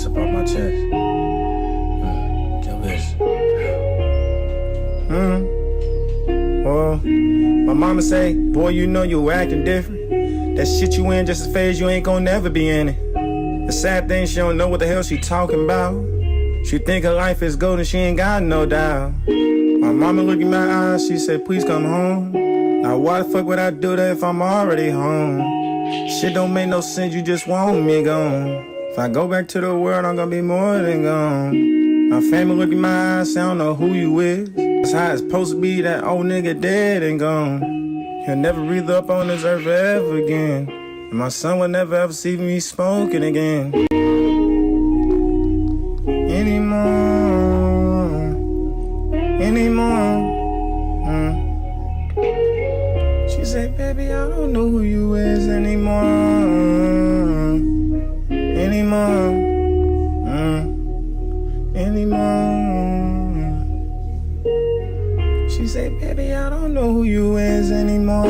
this up off my chest. Kill this. Well, my mama say, boy, you know you acting different. That shit you in just as fast, you ain't gon' never be in it. The sad thing, she don't know what the hell she talking about. She think her life is golden, she ain't got no doubt. My mama look in my eyes, she said, please come home. Now why the fuck would I do that if I'm already home? Shit don't make no sense, you just want me gone. If I go back to the world, I'm gonna be more than gone. My family look in my eyes, say I don't know who you is. That's how it's supposed to be, that old nigga dead and gone. He'll never breathe up on this earth ever again. And my son will never ever see me smoking again. Anymore. She said, baby, I don't know who you is anymore. She said, baby, I don't know who you is anymore.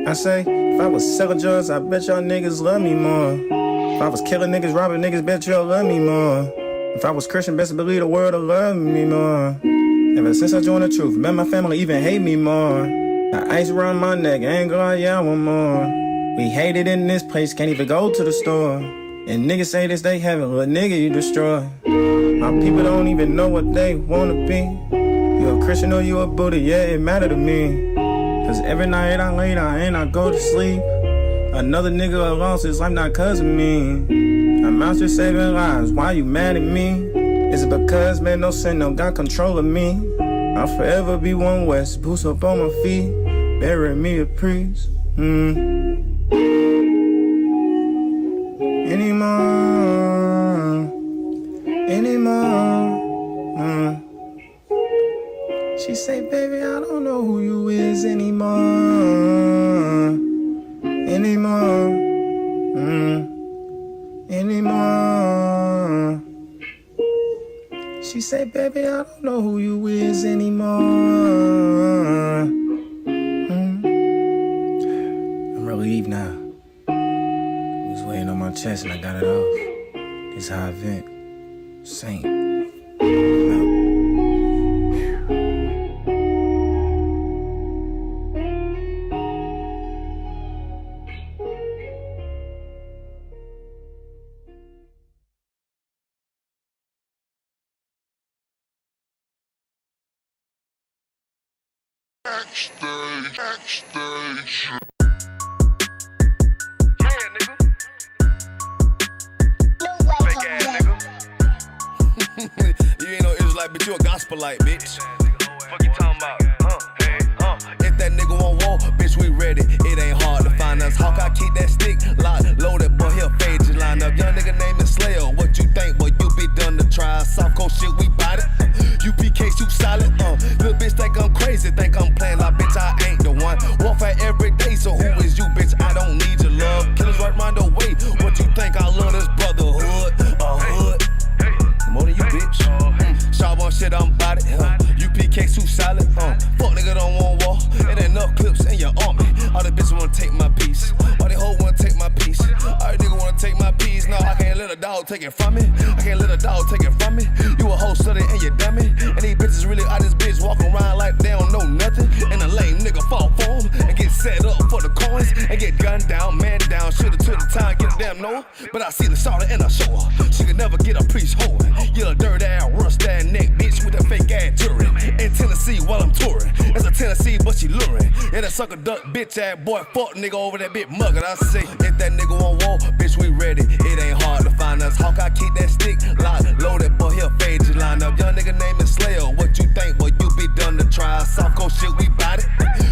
I say, if I was selling drugs, I bet y'all niggas love me more. If I was killing niggas, robbing niggas, bet y'all love me more. If I was Christian, best believe the world will love me more. Ever since I joined the truth, man, my family even hate me more. Got ice around my neck, ain't glad, yeah, I want more. We hate it in this place, can't even go to the store. And niggas say this they heaven, but nigga, you destroy. My people don't even know what they wanna be. You a Christian or you a Buddha, yeah, it matter to me. Cause every night I lay down and I go to sleep. Another nigga lost his life not cause of me. I'm out here saving lives, why you mad at me? Is it because, man, no sin, no got control of me? I'll forever be one West, boots up on my feet, bury me a priest. Anymore. She say, baby, I don't know who you is anymore. She say, baby, I don't know who you is anymore. I'm relieved now. It was weighing on my chest and I got it off. This how I vent. Saint. Backstage. You ain't no Israelite, bitch, you a gospelite, bitch. Fuck you talking about? If that nigga won't war, bitch, we ready. It ain't hard to find us. Hawkeye keep that stick locked, loaded, boy, he'll fade just line up. Young nigga name is Slayer. What you think, boy? You be done to try. Soft cold shit, we bout it. UPK too solid. Little bitch think I'm crazy, think I'm playing like bitch, I ain't the one. Warfare every day, so who is you, bitch? I don't need your love. Killers right round the way. What you think? I love this brotherhood, a hood. More than you, bitch. Sharp on shit, I'm bout it. UPK too solid. Fuck nigga don't want war. It ain't enough clips in your army. All the bitches wanna take my piece. All they hoes wanna take my piece. All the nigga wanna take my piece. No, I can't let a dog take it from me. I can't let a dog take it from me. You a hoe study and you dummy. And these bitches really out this bitch walking around like they don't know nothing. And a lame nigga fall for them and get set up for the coins and get gunned down, man down. Shoulda took the time, get a damn no. But I see the shawty and I show her. She could never get a priest holding. You a dirt ass, rust ass neck bitch with a fake ass jewelry. In Tennessee while I'm touring. It's a Tennessee, but she luring. Yeah, that sucker duck bitch ass boy, fuck nigga over that bitch muggin'. I say, if that nigga won't war, bitch, we ready. It ain't hard to find us. Hawkeye keep that stick locked, loaded, boy, he'll fade just line up. Young nigga name is Slayer. What you think, boy? You be done to try. Soft cold shit, we bout it.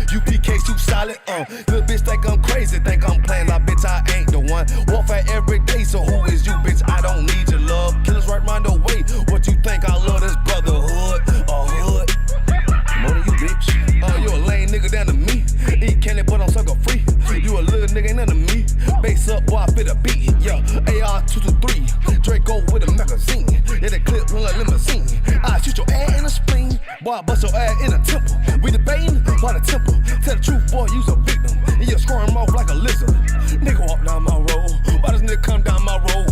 UPK too solid. Little bitch think I'm crazy, think I'm playing like bitch, I ain't the one. Warfare every day, so who is you, bitch? I don't need your love. Killers right round the way. What you think? I love this brotherhood, a hood. More than you, bitch. You a lame nigga down to me. Eat candy, but I'm sucker free. You a little nigga, ain't none of me. Base up, boy, I fit a beat. Yeah, AR-223. Draco with a magazine. Yeah, that clip run like limousine. I shoot your ass in the spleen. Boy, I bust your ass in the temple. We debating by the temple. Tell the truth, boy, you's a victim. And you're scoring off like a lizard. Nigga walk down my road. Why does nigga come down my road?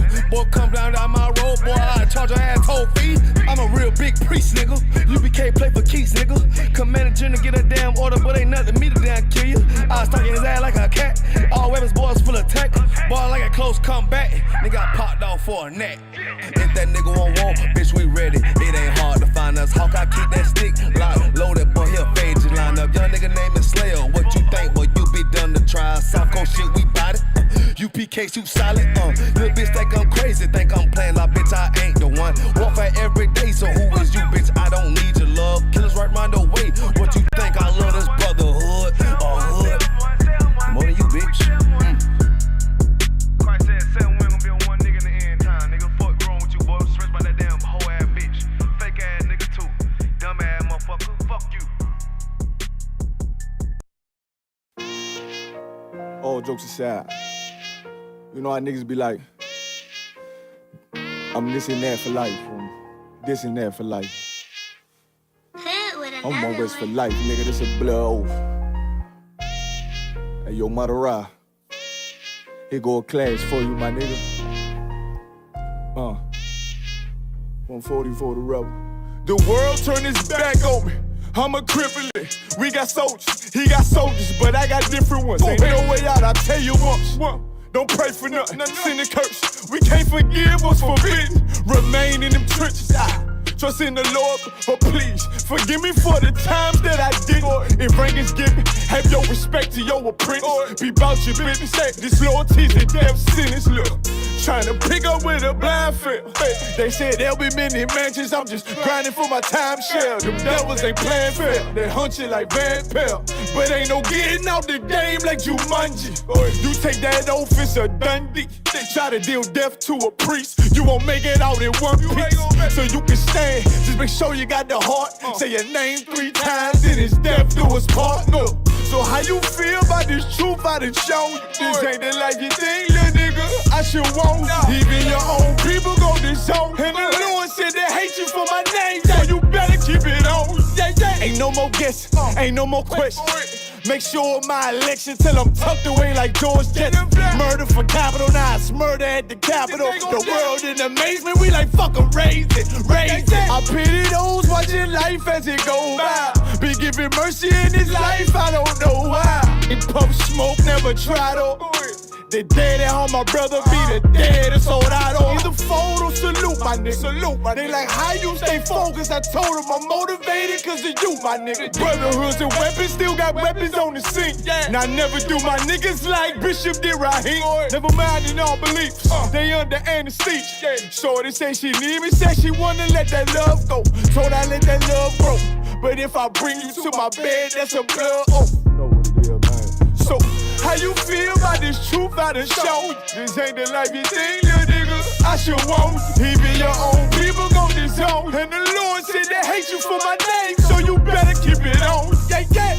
priest, nigga. UPK play for keys, nigga. Commander General get a damn order, but ain't nothing me to damn kill you. I stuck in his ass like a cat. All weapons, boys full of tech. Boy like a close combat. Nigga got popped off for a neck. If that nigga won't walk, bitch, we ready. It ain't hard to find us. Hawkeye keep that stick locked, loaded, boy, he'll fade you line up. Young nigga name is Slayer. What you think, boy, you be done to try. South Coast shit, we bout it. UPK shoot solid, little bitch think I'm crazy, think I'm playing like bitch, I ain't the one. Walk fight every day, so who is you, bitch? I don't need your love. Killers right round the way. What you think? I love this brotherhood, hood. More than you, bitch. Christ said 7 women gonna be on one nigga in the end time. Nigga, fuck wrong with you, boy. Stressed by that damn hoe ass bitch. Fake ass nigga too. Dumb ass motherfucker. Fuck you. All jokes aside, you know how niggas be like, I'm this and that for life, this and that for life. I'm on West for life, nigga, this a blood oath. Hey, yo, Madara, here go a class for you, my nigga. 140 for the rebel. The world turned its back on me. I'm a cripple. We got soldiers, he got soldiers, but I got different ones. Ain't no way out, I tell you once. Don't pray for nothing, sin and curse. We can't forgive what's forbidden. Remain in them trenches. Trust in the Lord, but please forgive me for the times that I did. If rank is given, have your respect to your apprentice. Be about your business. This loyalty's a death sentence. Look, trying to pick up with a blind field. They said there'll be many mansions. I'm just grinding for my time share. Them devils ain't playing fair. They hunt you like Van Pelt, but ain't no getting out the game like Jumanji. You take that oath, it's a Dundee. Try to deal death to a priest, you won't make it out in one piece. So you can stand, just make sure you got the heart. Say your name 3 times, then it's death do us part. So how you feel about this truth I done shown you? This ain't the life you think, little nigga, I should want. Even your own people go disown. And the Lord said they hate you for my name, so you better keep it on. Ain't no more guessing, ain't no more questions. Make sure my election till I'm tucked away like George Jetson. Murder for capital, now it's murder at the Capitol. The world in amazement, we like fuck 'em, raise it, raise it. I pity those watching life as it go by. Be giving mercy in this life, I don't know why. In pub smoke, never try to. The dead at home, my brother be the dead, it's sold out on. Either fold or salute, my nigga. Salute, my nigga. They like, how you stay focused? I told them I'm motivated cause of you, my nigga. Brotherhoods and weapons, still got weapons on the scene. And I never do my niggas like Bishop did Raheem. Never mind in all beliefs, they under anesthesia. Shorty say she need me, said she wanna let that love go. Told I let that love grow. But if I bring you to my bed, that's a blood oath. Know what it is, man. So, how you feel about this truth I done shown? This ain't the life you think, little nigga, I should want. Even your own people gon' disown. And the Lord said they hate you for my name, so you better keep it on. Yeah, yeah.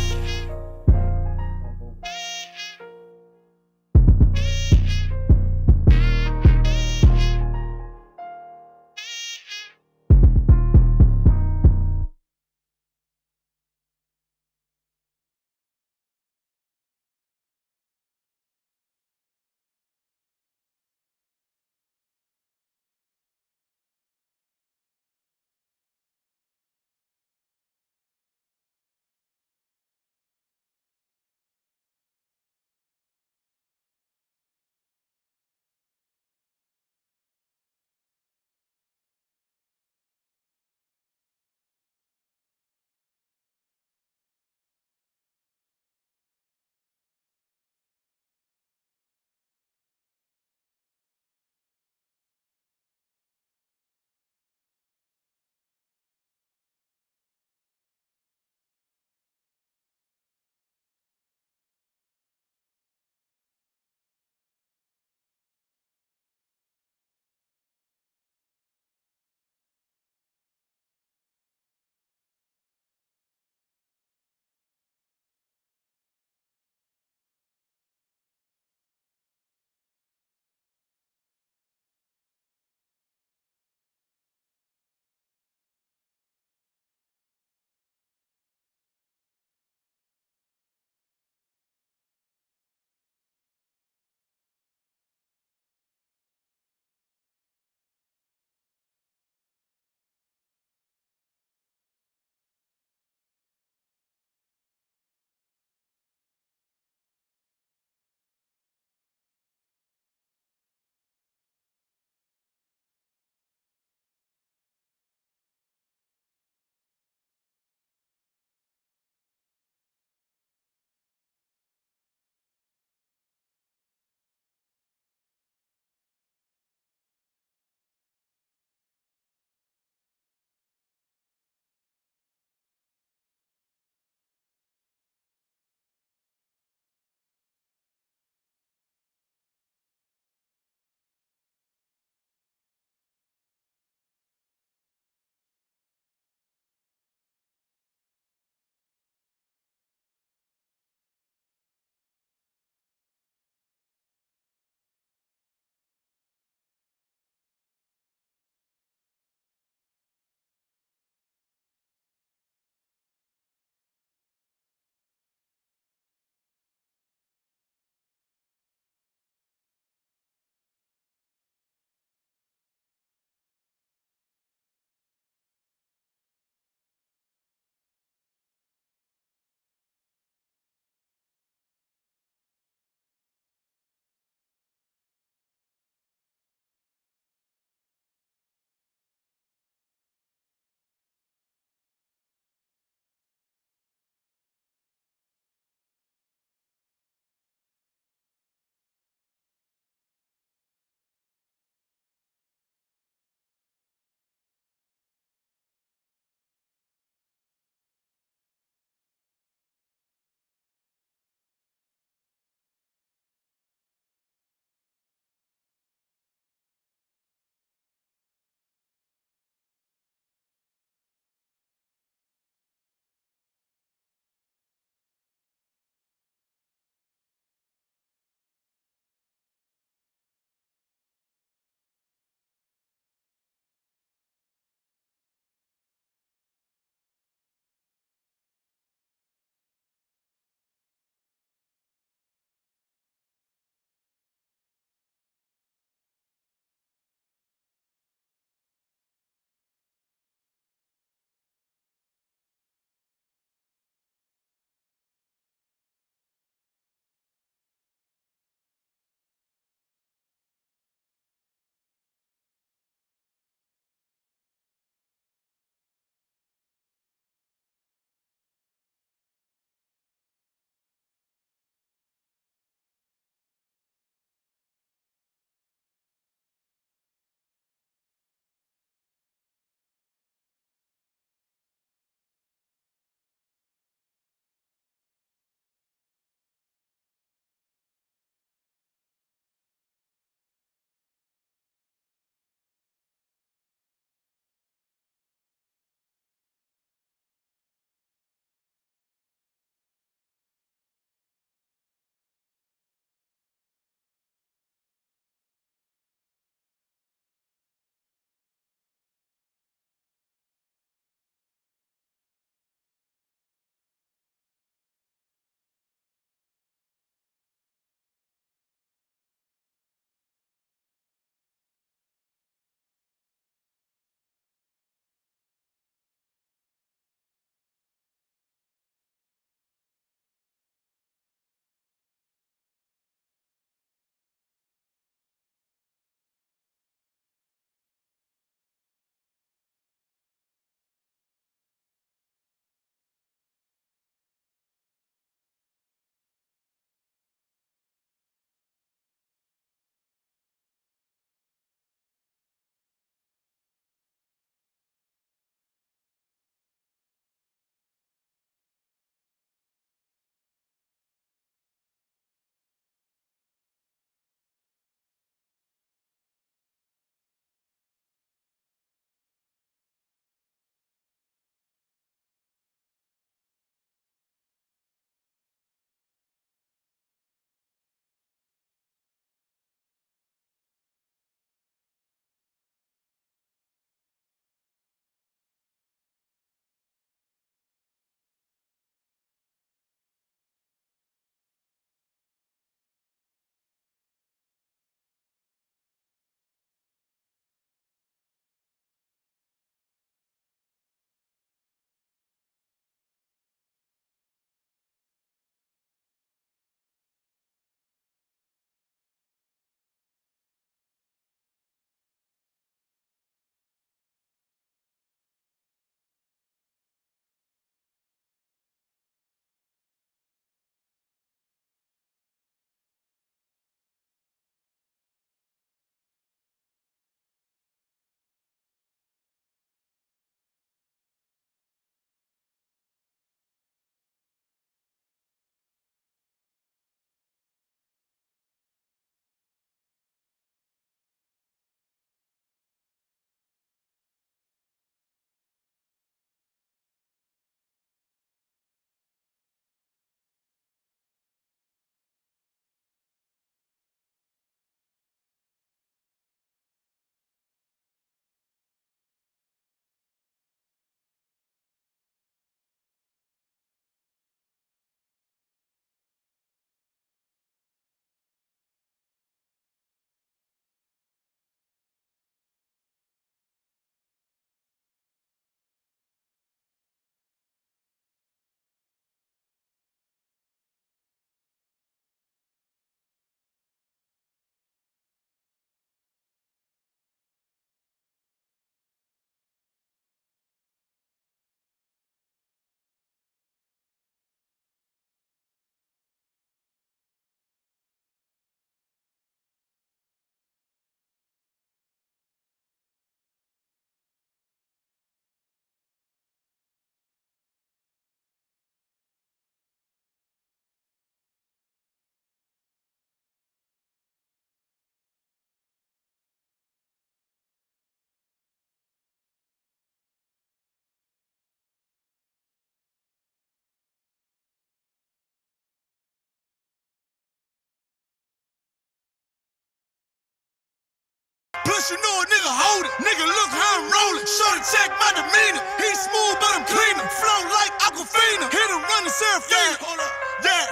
once you know a nigga hold it. Nigga, look how I'm rolling. Shorty check my demeanor. He smooth, but I'm cleaner. Flow like Aquafina. Hit him running Serafina. Hold up. Yeah.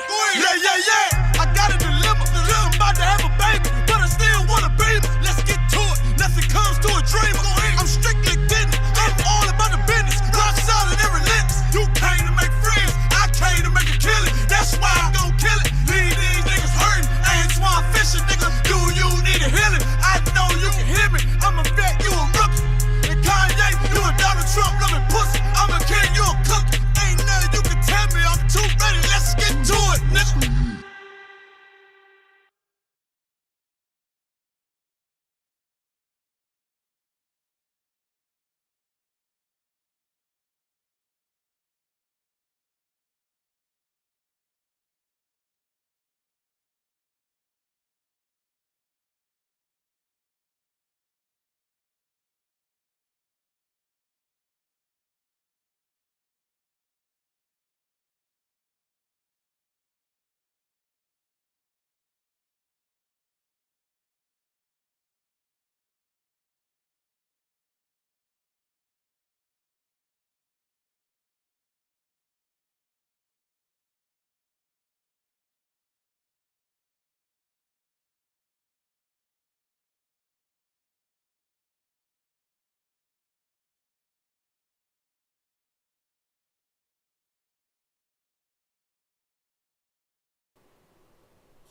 I gotta deliver. I'm about to have a baby, but I still wanna be me. Let's get to it. Nothing comes to a dreamer. I'm strictly getting it. I'm all about the business. Rock solid and relentless. You came to make friends. I came to make a killing. That's why I gon' kill it. Leave these niggas hurting. Antoine Fisher, nigga. Do you need a healing? I know you can hear me. I'm a vet, you a rookie. And Kanye, you a Donald Trump loving pussy. I'm a king, you a cookie. Ain't nothing you can tell me. I'm too ready. Let's get to it, nigga.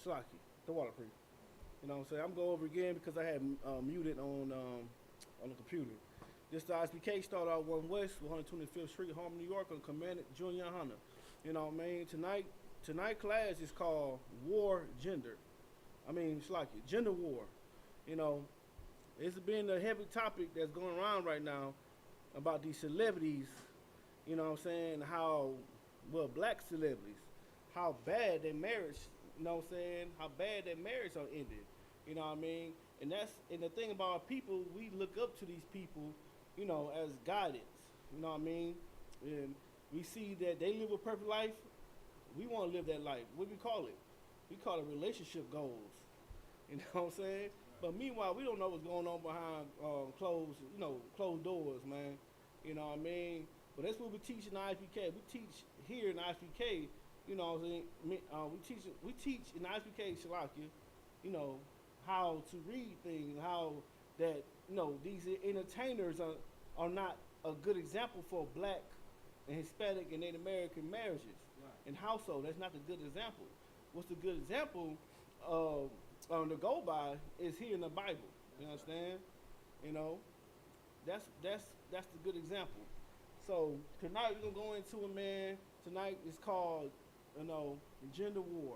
Slocky, the waterproof. You know what I'm saying? I'm going over again because I had muted on the computer. This the ISUPK start out 1 West, 125th Street, Harlem, New York, on Commandant Junior Hunter. You know what I mean? Tonight class is called War Gender. Slocky, Gender War. You know, it's been a heavy topic that's going around right now about these celebrities. You know what I'm saying? Black celebrities, how bad their marriage. You know what I'm saying? How bad that marriage are ended. You know what I mean? And the thing about our people, we look up to these people, you know, as guidance. You know what I mean? And we see that they live a perfect life. We want to live that life. What do we call it? We call it relationship goals. You know what I'm saying? But meanwhile, we don't know what's going on behind closed doors, man. You know what I mean? But that's what we teach in the ISUPK. We teach here in the ISUPK. You know what I'm saying? We teach in ISUPK Shalakia, you know, how to read things, how that, you know, these entertainers are not a good example for Black and Hispanic and Native American marriages and household. That's not the good example. What's the good example to go by is here in the Bible. You understand? You know, that's the good example. So tonight we're gonna go into it, man. Tonight is called, you know, Gender War.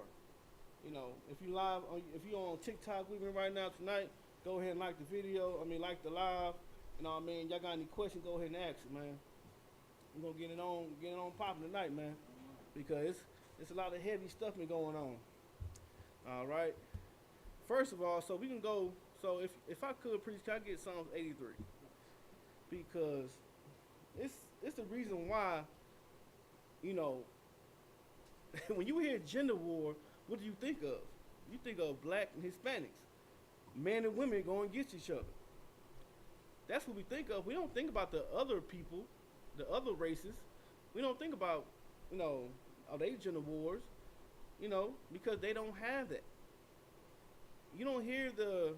You know, if you're on TikTok with me right now tonight, go ahead and like the video. Like the live. You know what I mean? Y'all got any questions? Go ahead and ask it, man. We're gonna get it on popping tonight, man, because it's a lot of heavy stuff been going on. All right. First of all, so we can go. So if I could, please, can I get Psalms 83? Because it's the reason why. You know, when you hear gender war, what do you think of? You think of Black and Hispanics, men and women going against each other. That's what we think of. We don't think about the other people, the other races. We don't think about, you know, are they gender wars? You know, because they don't have that. You don't hear the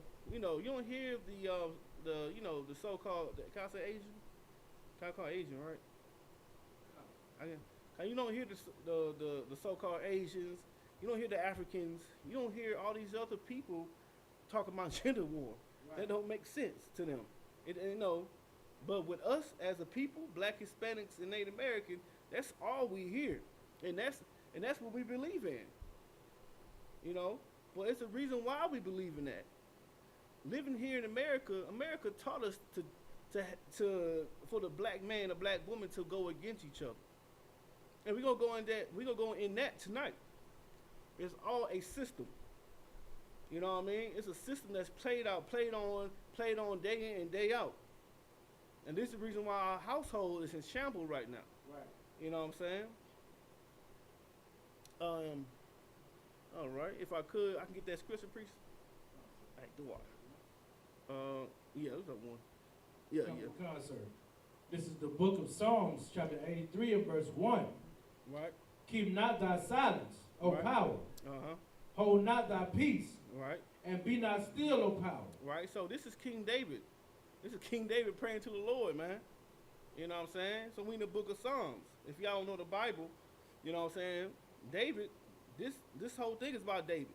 so-called, can I say Asian? Can I call it Asian, right? You don't hear the so-called Asians. You don't hear the Africans. You don't hear all these other people talking about gender war. Right. That don't make sense to them. But with us as a people, Black, Hispanics, and Native American, that's all we hear, and that's what we believe in. You know, but it's the reason why we believe in that. Living here in America taught us for the Black man, the Black woman to go against each other. And we're gonna go in that tonight. It's all a system. You know what I mean? It's a system that's played on day in and day out. And this is the reason why our household is in shambles right now. Right. You know what I'm saying? All right. If I could, I can get that scripture, priest. Hey, do what? Yeah, it was up one. Yeah, Come yeah. from concert. This is the book of Psalms, chapter 83 and verse 1. Right. Keep not thy silence, O Right. power. Uh-huh. Hold not thy peace, Right. and be not still, O power. Right. So this is King David. This is King David praying to the Lord, man. You know what I'm saying? So we in the book of Psalms. If y'all don't know the Bible, you know what I'm saying? David, this whole thing is about David.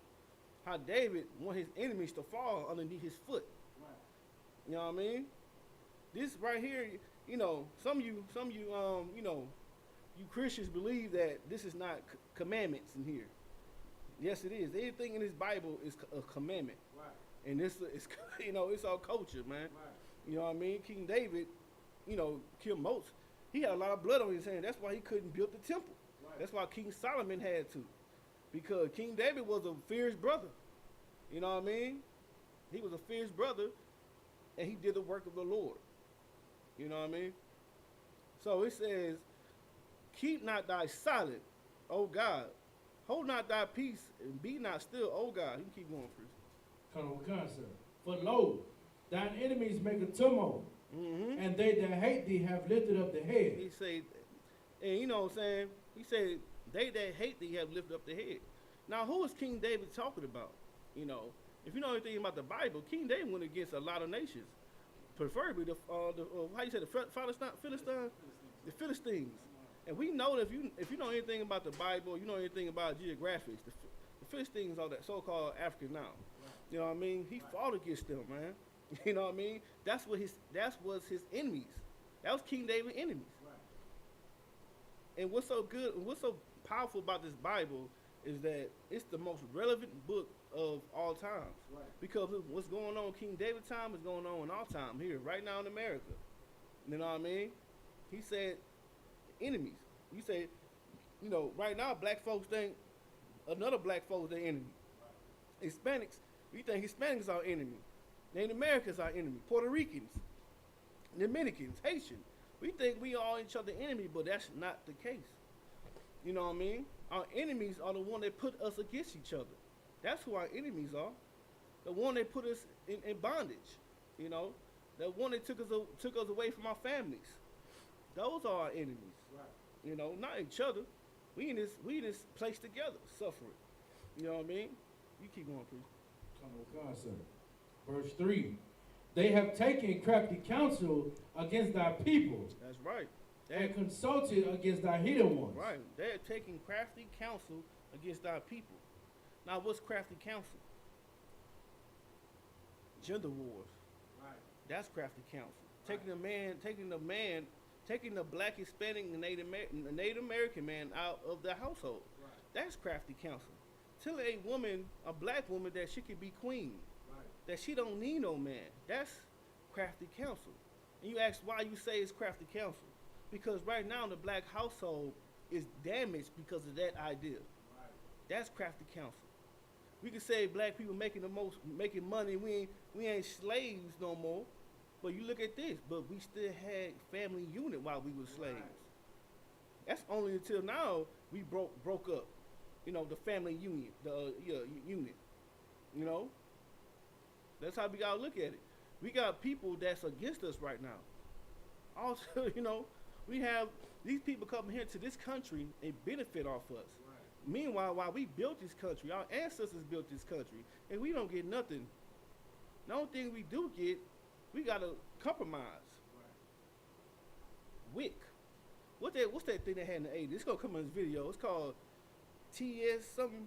How David want his enemies to fall underneath his foot. Right. You know what I mean? This right here, you know, some of you, you know, you Christians believe that this is not commandments in here. Yes, it is. Everything in this Bible is a commandment. Right. And this is, you know, it's all culture, man. Right. You know what I mean? King David, you know, killed most. He had a lot of blood on his hand. That's why he couldn't build the temple. Right. That's why King Solomon had to. Because King David was a fierce brother. You know what I mean? He was a fierce brother, and he did the work of the Lord. You know what I mean? So it says, keep not thy silent, O God. Hold not thy peace, and be not still, O God. You can keep going, Chris. Come from concert. For lo, thine enemies make a tumult, Mm-hmm. and they that hate thee have lifted up the head. He said, and you know what I'm saying? He said, they that hate thee have lifted up the head. Now, who is King David talking about? You know, if you know anything about the Bible, King David went against a lot of nations. Preferably how you say, the Philistines. And we know that if you know anything about the Bible, you know anything about geographics, the Philistines are that so-called Africans now. You know what I mean? He fought against them, man. You know what I mean? That was his enemies. That was King David's enemies. And what's so good, what's so powerful about this Bible is that it's the most relevant book of all times. Right. Because what's going on in King David's time is going on in our time here, right now in America. You know what I mean? He said, enemies. You say, you know, right now black folks think another black folks their enemy. Hispanics, we think Hispanics are our enemy. Native Americans are our enemy. Puerto Ricans, Dominicans, Haitians. We think we are each other's enemy, but that's not the case. You know what I mean? Our enemies are the one that put us against each other. That's who our enemies are. The one that put us in bondage. You know, the one that took us away from our families. Those are our enemies. Right. You know, not each other. We in this place together, suffering. You know what I mean? You keep going, please. Come from concert. Verse 3. They have taken crafty counsel against thy people, That's right. and consulted against thy hidden ones. Right. They're taking crafty counsel against our people. Now, what's crafty counsel? Gender wars. Right. That's crafty counsel. Taking the black, Hispanic, and Native American man out of the household. Right. That's crafty counsel. Tell a black woman, that she could be queen. Right. That she don't need no man. That's crafty counsel. And you ask why you say it's crafty counsel. Because right now the black household is damaged because of that idea. Right. That's crafty counsel. We can say black people making money, we ain't slaves no more. But you look at this, but we still had family unit while we were slaves. Right. That's only until now we broke up. You know, the family union, unit. You know? That's how we gotta look at it. We got people that's against us right now. Also, you know, we have these people coming here to this country and benefit off us. Right. Meanwhile, while we built this country, our ancestors built this country, and we don't get nothing. The only thing we do get, we gotta compromise. Right. WIC. What's that thing they had in the 80s? It's gonna come in this video. It's called TS something.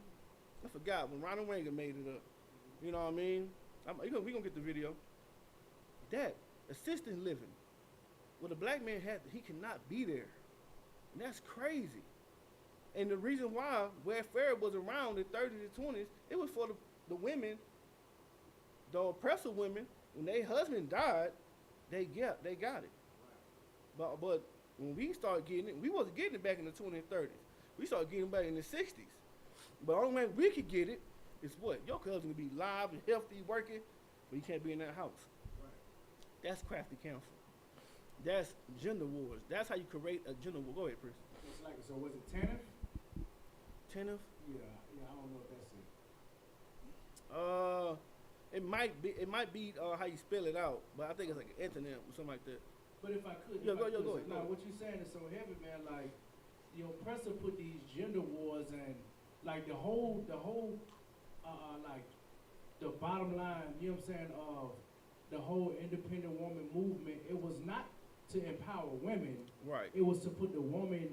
I forgot when Ronald Reagan made it up. You know what I mean? We gonna get the video. That assisted living, what a black man he cannot be there, and that's crazy. And the reason why welfare was around in the 30s and 20s, it was for the women, the oppressor women. When their husband died, they got it. But when we started getting it, we wasn't getting it back in the 20s and 30s. We started getting it back in the 60s. But the only way we could get it is what? Your cousin could be live and healthy, working, but you can't be in that house. Right. That's crafty counsel. That's gender wars. That's how you create a gender war. Go ahead, Chris. It's like, so was it TANF? TANF? Yeah, I don't know what that's it. It might be how you spell it out, but I think it's like an antonym or something like that. But if I could, Go ahead. Now, what you're saying is so heavy, man. Like the oppressor put these gender wars and like the whole like the bottom line. You know what I'm saying? Of the whole independent woman movement. It was not to empower women. Right. It was to put the woman,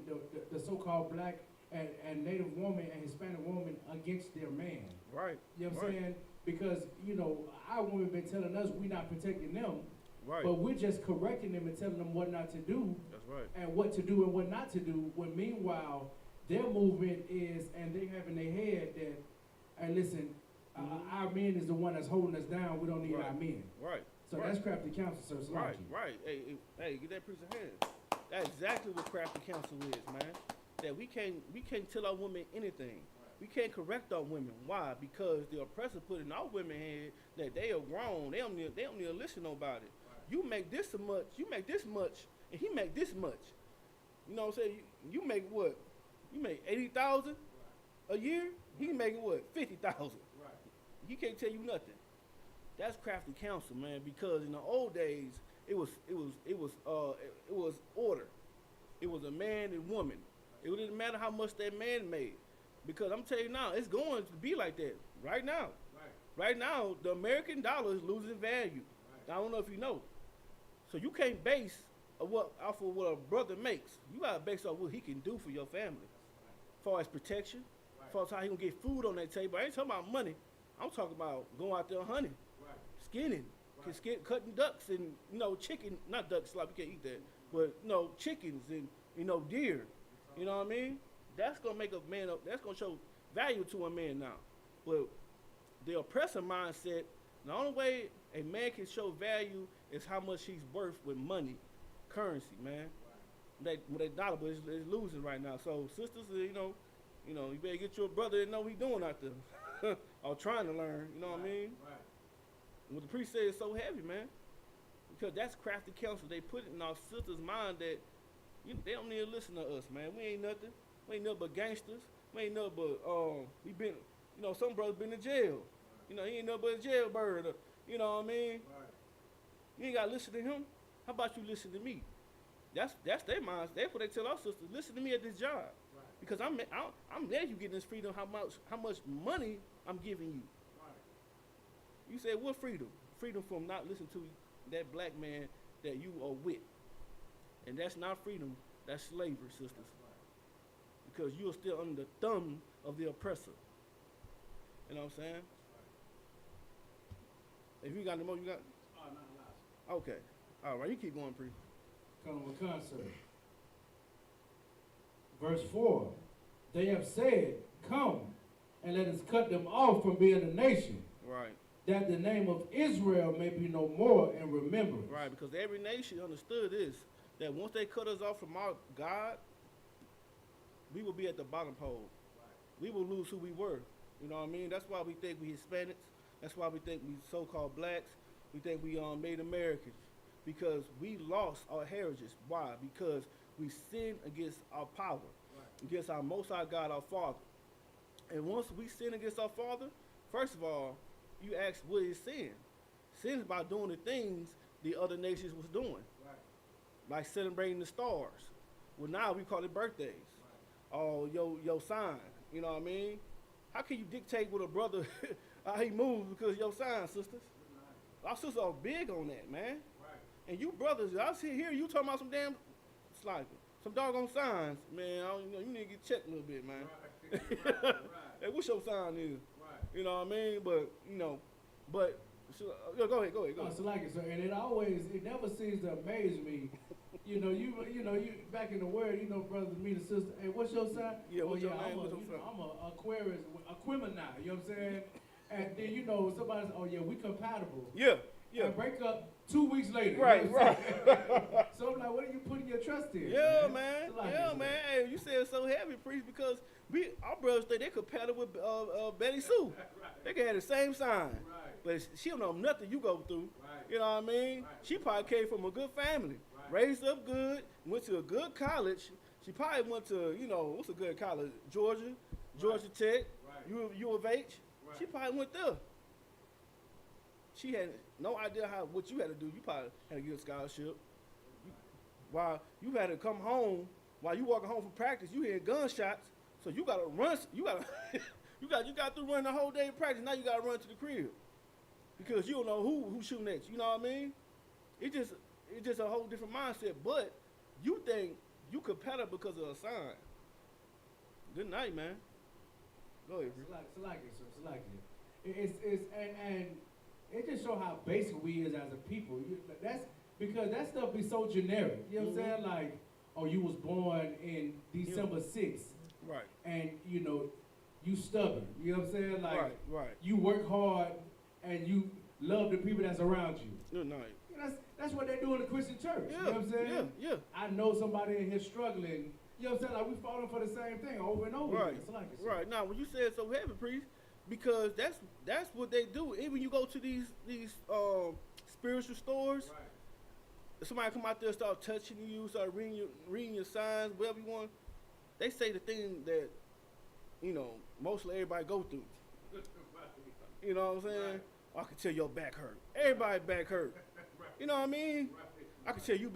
the so-called black and Native woman and Hispanic woman against their man. Right. You know what I'm saying? Because, you know, our women been telling us we not protecting them, Right. but we're just correcting them and telling them what not to do. That's right. And what to do and what not to do, when meanwhile, their movement is, and they have in their head that, hey, listen, our men is the one that's holding us down, we don't need our men. Right. So that's crafty counsel, sir. Right. Hey, get that priest a hand. That's exactly what crafty counsel is, man. That we can't tell our women anything. We can't correct our women. Why? Because the oppressor put in our women head that they are grown. They don't need to listen to nobody. You make this so much, you make this much, and he make this much. You know what I'm saying? You make what? You make 80,000 a year. He making what? 50,000. Right. He can't tell you nothing. That's crafty counsel, man. Because in the old days, it was order. It was a man and woman. It didn't matter how much that man made. Because I'm telling you now, it's going to be like that right now. Right now, the American dollar is losing value. I don't know if you know. So you can't base off of what a brother makes. You gotta base off what he can do for your family. As far as protection, as far as how he gonna get food on that table. I ain't talking about money. I'm talking about going out there hunting, skinning, cutting ducks and chicken, not ducks, like you can't eat that, but chickens and deer. You know what I mean? That's gonna make a man up. That's gonna show value to a man now. But the oppressor mindset, the only way a man can show value is how much he's worth with money, currency, man. That dollar is losing right now. So sisters, you better get your brother and know what he doing out there, or trying to learn. You know what I mean? Right. What the priest said is so heavy, man, because that's crafty counsel. They put it in our sisters' mind that they don't need to listen to us, man. We ain't nothing. We ain't nothing but gangsters. We ain't nothing but we been, some brothers been in jail. He ain't nothing but a jailbird. You know what I mean? Right. You ain't gotta listen to him. How about you listen to me? That's their minds. That's what they tell our sisters. Listen to me at this job, Right. because I'm letting you get this freedom. How much money I'm giving you. Right. You say what freedom? Freedom from not listening to that black man that you are with, and that's not freedom. That's slavery, sisters. Because you are still under the thumb of the oppressor. You know what I'm saying? If you got any more, you got? Oh, not a lot. Okay. All right, you keep going, Pre. Come with concert. Verse 4. They have said, come and let us cut them off from being a nation, Right. that the name of Israel may be no more in remembrance. Right, because every nation understood this, that once they cut us off from our God, we will be at the bottom pole. We will lose who we were. You know what I mean? That's why we think we Hispanics. That's why we think we so-called blacks. We think we made Americans, because we lost our heritage. Why? Because we sinned against our power, against our Most High God, our Father. And once we sin against our Father, first of all, you ask, what is sin? Sin is by doing the things the other nations was doing, like celebrating the stars. Well, now we call it birthdays. Oh, your sign. You know what I mean? How can you dictate what a brother how he moves because your sign, sisters? Our sisters are big on that, man. And you brothers, I see here you talking about some damn some doggone signs, man. You need to get checked a little bit, man. Hey, what's your sign is? You know what I mean? But so, go ahead. So like it, sir, and it never seems to amaze me. You back in the world, brothers meet a sister. Hey, what's your sign? Yeah, what's your name? I'm a Aquarius, Aquemini. You know what I'm saying? And then somebody says, oh yeah, we compatible. Yeah. And break up 2 weeks later. Right. So I'm like, what are you putting your trust in? Yeah, man. Hey, you said so heavy, priest, because our brothers think they compatible with Betty Sue. They can have the same sign. But she don't know nothing you go through. You know what I mean? She probably came from a good family. Raised up good, went to a good college. She probably went to, what's a good college? Georgia Tech, U of H. She probably went there. she had no idea what you had to do. You probably had to get a scholarship. While you had to come home, while you walking home from practice, you hear gunshots. So you gotta run. You gotta you got to run the whole day of practice. Now you gotta run to the crib because you don't know who's shooting at you. You know what I mean? It's just a whole different mindset. But you think you competitive because of a sign. Good night, man. Go ahead, bro. It's and it just show how basic we is as a people. That's because that stuff be so generic. You know what I'm saying? Like, oh, you was born in December 6th. Right. And you know, you stubborn. You know what I'm saying? Like, right. You work hard and you love the people that's around you. Good night. That's what they do in the Christian church. Yeah, you know what I'm saying? Yeah. I know somebody in here struggling. You know what I'm saying? Like we falling for the same thing over and over again. Right. Now, when you say it's so heavy, priest, because that's what they do. Even you go to these spiritual stores, right. Somebody come out there and start touching you, start reading your signs, whatever you want. They say the thing that, you know, mostly everybody go through. You know what I'm saying? Right. I can tell your back hurt. Everybody back hurt. Right. You know what I mean? Right. I can tell you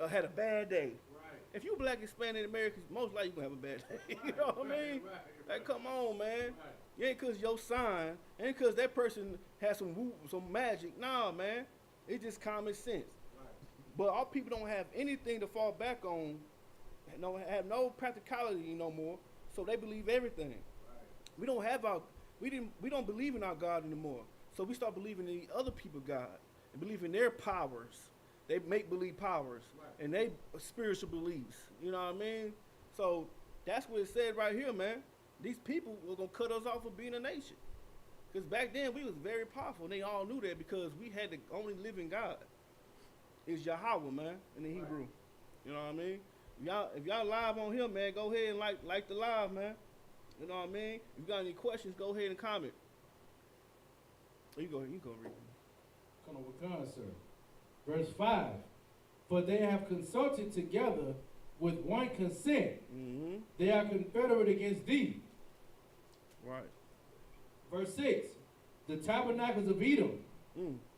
had a bad day. Right. If you black Hispanic Americans, most likely you gonna have a bad day. You know what I mean? Right. Like, come on, man. Right. It ain't cause your sign, ain't cause that person has some magic. Nah, man. It's just common sense. Right. But our people don't have anything to fall back on. Have no practicality no more. So they believe everything. Right. We don't believe in our God anymore. So we start believing in the other people's God and believe in their powers. They make believe powers, right. And they spiritual beliefs. You know what I mean? So that's what it said right here, man. These people were gonna cut us off of being a nation. Because back then we was very powerful, and they all knew that because we had the only living God. It's Yahweh, man, in the Hebrew. Right. You know what I mean? If y'all live on here, man, go ahead and like the live, man. You know what I mean? If you got any questions, go ahead and comment. You go read it. Come on, with God, sir. Verse 5. For they have consulted together with one consent. Mm-hmm. They are confederate against thee. Right. Verse 6. The tabernacles of Edom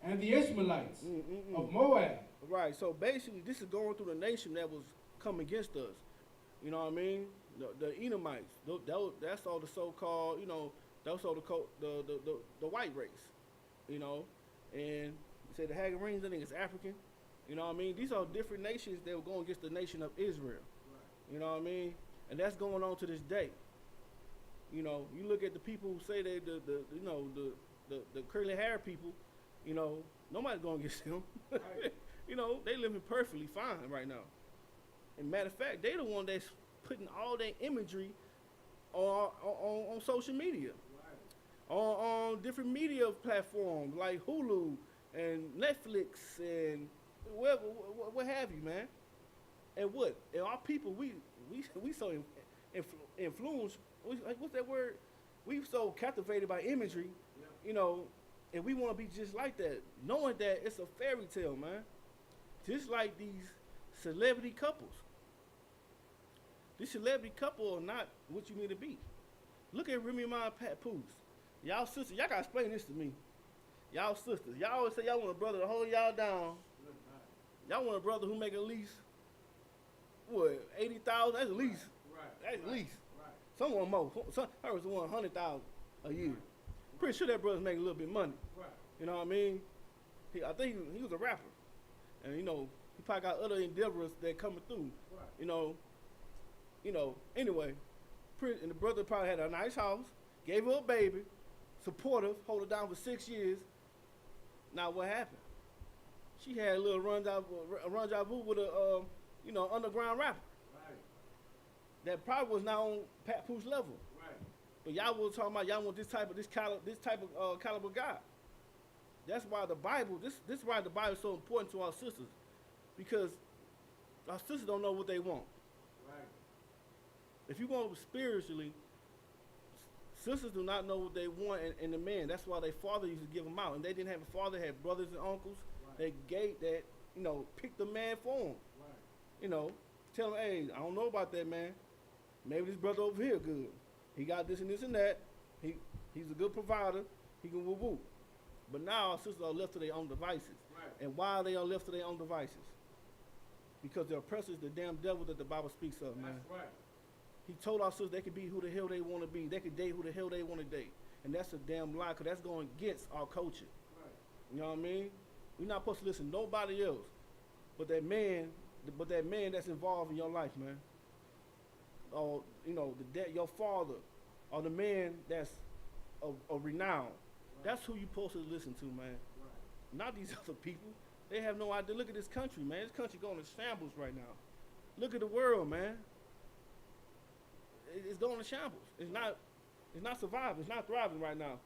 and the Ishmaelites of Moab. Right. So basically, this is going through the nation that was come against us. You know what I mean? The Edomites. That's all the so-called, you know, that's all the white race. You know, and say the Hagarenes, I think it's African. You know what I mean? These are different nations that were going against the nation of Israel. Right. You know what I mean? And that's going on to this day. You know, you look at the people who say they the curly hair people. You know, nobody's going against them. Right. You know, they living perfectly fine right now. And matter of fact, they the one that's putting all their imagery on social media. On different media platforms like Hulu and Netflix and what have you, man. And our people, we so influenced. What's that word? We so captivated by imagery, you know, and we want to be just like that, knowing that it's a fairy tale, man. Just like these celebrity couples. These celebrity couple are not what you need to be. Look at Remy Ma and Pat Poose. Y'all sisters, y'all gotta explain this to me. Y'all sisters, y'all always say y'all want a brother to hold y'all down. Y'all want a brother who make at least, what, 80,000? That's at least. Right. That's at least. Right. Some want more. I was 100,000 a year. Pretty sure that brother's making a little bit of money. Right. You know what I mean? I think he was a rapper. And, you know, he probably got other endeavors that coming through. Right. You know, anyway. And the brother probably had a nice house, gave her a baby, supportive, hold her down for 6 years. Now what happened? She had a little rendezvous with a underground rapper. Right. That probably was not on Pat Pooh's level. Right. But y'all was talking about y'all want this type of caliber guy. That's why the Bible, this is why the Bible is so important to our sisters. Because our sisters don't know what they want. Right. If you go spiritually, sisters do not know what they want in the man. That's why their father used to give them out. And they didn't have a father, they had brothers and uncles. Right. That picked the man for them. Right. You know, tell them, hey, I don't know about that, man. Maybe this brother over here good. He got this and this and that. He's a good provider. He can woo-woo. But now our sisters are left to their own devices. Right. And why are they are left to their own devices? Because the oppressor is the damn devil that the Bible speaks of, man. That's right. He told our sisters they could be who the hell they want to be. They could date who the hell they want to date. And that's a damn lie, because that's going against our culture. Right. You know what I mean? We're not supposed to listen to nobody else but that man that's involved in your life, man. Or, you know, your father, or the man that's of renown. Right. That's who you're supposed to listen to, man. Right. Not these other people. They have no idea. Look at this country, man. This country going to shambles right now. Look at the world, man. It's going to shambles. It's not surviving. It's not thriving right now.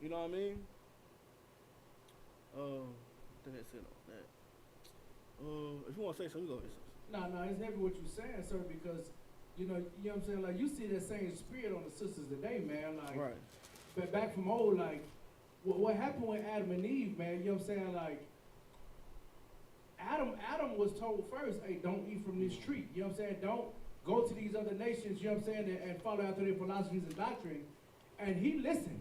You know what I mean? I think that's it on that. If you want to say something, you go ahead. No, it's heavy what you're saying, sir, because you know what I'm saying. Like you see that same spirit on the sisters today, man. Like, Right. but back from old, like what happened with Adam and Eve, man. You know what I'm saying? Like Adam was told first, hey, don't eat from this tree. You know what I'm saying? Don't go to these other nations. You know what I'm saying? And follow after their philosophies and doctrine. And he listened.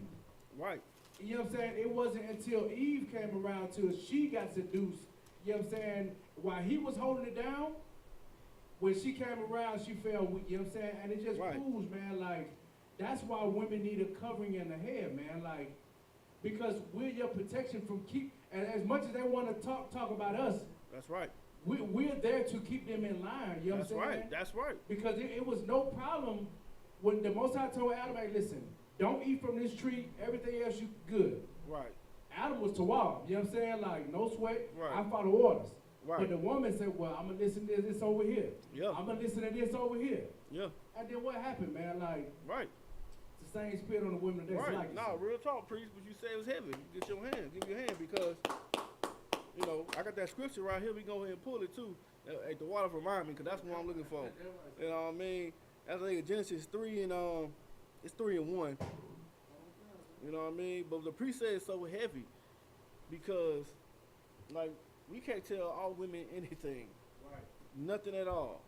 Right. You know what I'm saying? It wasn't until Eve came around till she got seduced, you know what I'm saying, while he was holding it down, when she came around, she fell weak, you know what I'm saying? And it just Right. proves, man, like, that's why women need a covering in the head, man, like, because we're your protection from and as much as they want to talk about us, That's right. we're there to keep them in line, you know That's what I'm saying? right. That's right. Because it was no problem when the Most High told Adam, hey, listen, don't eat from this tree, everything else you good. Right. Adam was Tawab, you know what I'm saying? Like, no sweat, Right. I follow orders. Right. But the woman said, well, I'm going to listen to this over here. Yeah. I'm going to listen to this over here. Yeah. And then what happened, man? Like, Right. it's the same spirit on the women today. Right. Like No, real talk, priest, but you say it was heavy. Get your hand. Give your hand, because, you know, I got that scripture right here. We go ahead and pull it, too. Hey, the water remind me, because that's what I'm looking for. You know what I mean? That's like Genesis 3 and, it's 3 and 1. You know what I mean? But the priest said it's so heavy because, like, we can't tell all women anything. Right. Nothing at all.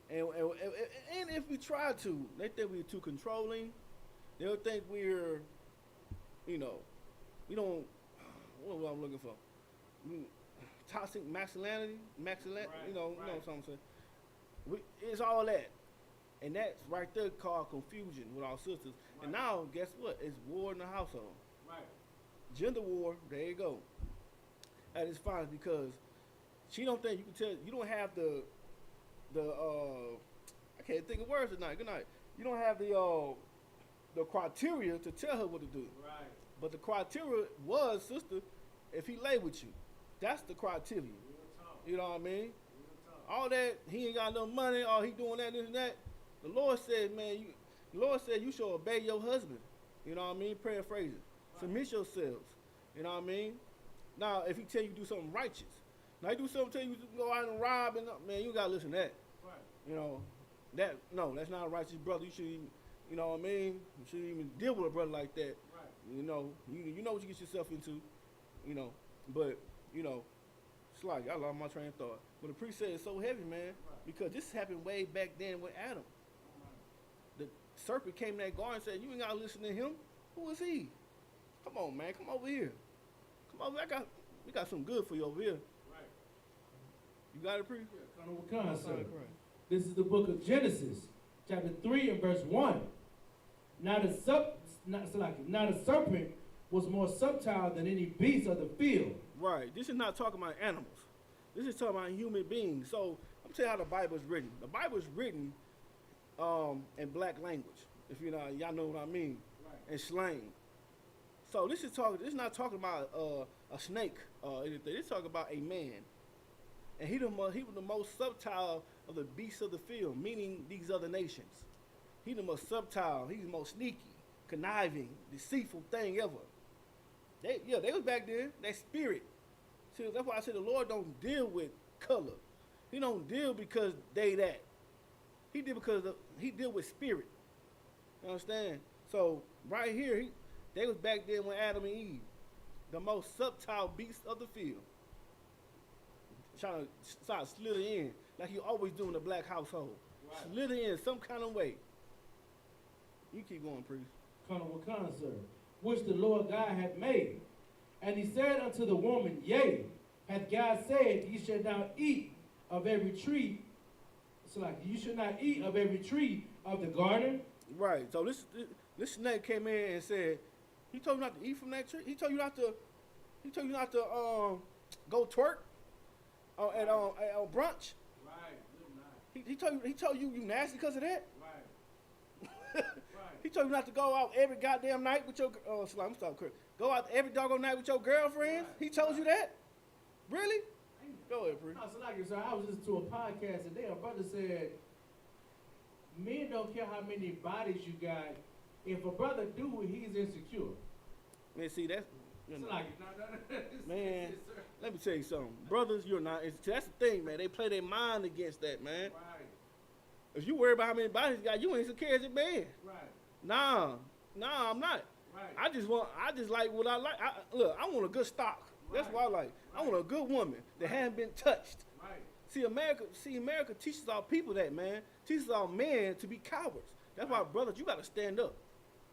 And if we try to, they think we're too controlling. They'll think we're, you know, we don't, what I'm looking for? Toxic masculinity, Right, you know right. what I'm saying? It's all that. And that's right there called confusion with our sisters. Right. And now, guess what? It's war in the household. Right. Gender war, there you go. At its finest, because she don't think you can tell, you don't have the I can't think of words tonight. Good night. You don't have the criteria to tell her what to do. Right. But the criteria was, sister, if he lay with you, that's the criteria. Real talk. You know what I mean? Real talk. All that, he ain't got no money, or he doing that, this and that. The Lord said, man, the Lord said you should obey your husband. You know what I mean? Paraphrasing. Right. Submit yourselves. You know what I mean? Now, if he tell you to do something righteous, now he do something, tell you to go out and rob, and man, you gotta listen to that. Right. You know, that's not a righteous brother. You shouldn't even, you know what I mean? You shouldn't even deal with a brother like that. Right. You know, you know what you get yourself into. You know, but you know, it's like I lost my train of thought. But the priest said it's so heavy, man, because this happened way back then with Adam. The serpent came in that garden and said, "You ain't gotta listen to him. Who is he? Come on, man, come over here. Come over. We got something good for you over here. Right. You got it, priest? Yeah, Colonel Wakan, sir. Right. This is the book of Genesis, chapter 3 and verse 1. Now the serpent was more subtle than any beast of the field. Right. This is not talking about animals. This is talking about human beings. So I'm telling you how the Bible is written. The Bible is written in black language. If you know, y'all know what I mean. Right. And slang. So this is not talking about a snake or anything. It's talking about a man. And he was the most subtle of the beasts of the field, meaning these other nations. He the most subtle. He's the most sneaky, conniving, deceitful thing ever. They was back there. That spirit. See, that's why I said the Lord don't deal with color. He don't deal because they that. He deal because he deal with spirit. You understand? So right here, they was back there with Adam and Eve, the most subtle beasts of the field. Trying to start slither in like you always do in the black household. Right. Slither in some kind of way. You keep going, priest. Colonel Wakan, sir, which the Lord God had made. And he said unto the woman, Yea, hath God said, Ye shall not eat of every tree. So like, you should not eat of every tree of the garden. Right. So this snake came in and said, he told you not to eat from that tree. He told you not to. He told you not to go twerk at brunch. Right. Good night. He told you you nasty because of that. Right. Right. He told you not to go out every goddamn night with your I'm sorry, Chris. Go out every doggone night with your girlfriends. He told you that? Really? Go ahead, Bree. No, so like, so I was listening to a podcast today. A brother said, men don't care how many bodies you got. If a brother do it, he's insecure. Man, see that's So like, man. Let me tell you something, brothers. You're not. That's the thing, man. They play their mind against that, man. Right. If you worry about how many bodies you got, you ain't insecure as a man. Right. Nah, I'm not. Right. I just like what I like. Look, I want a good stock. That's what I like. I want a good woman that hasn't been touched. Right. See, America teaches our people that, man. Teaches our men to be cowards. That's why, brothers, you got to stand up.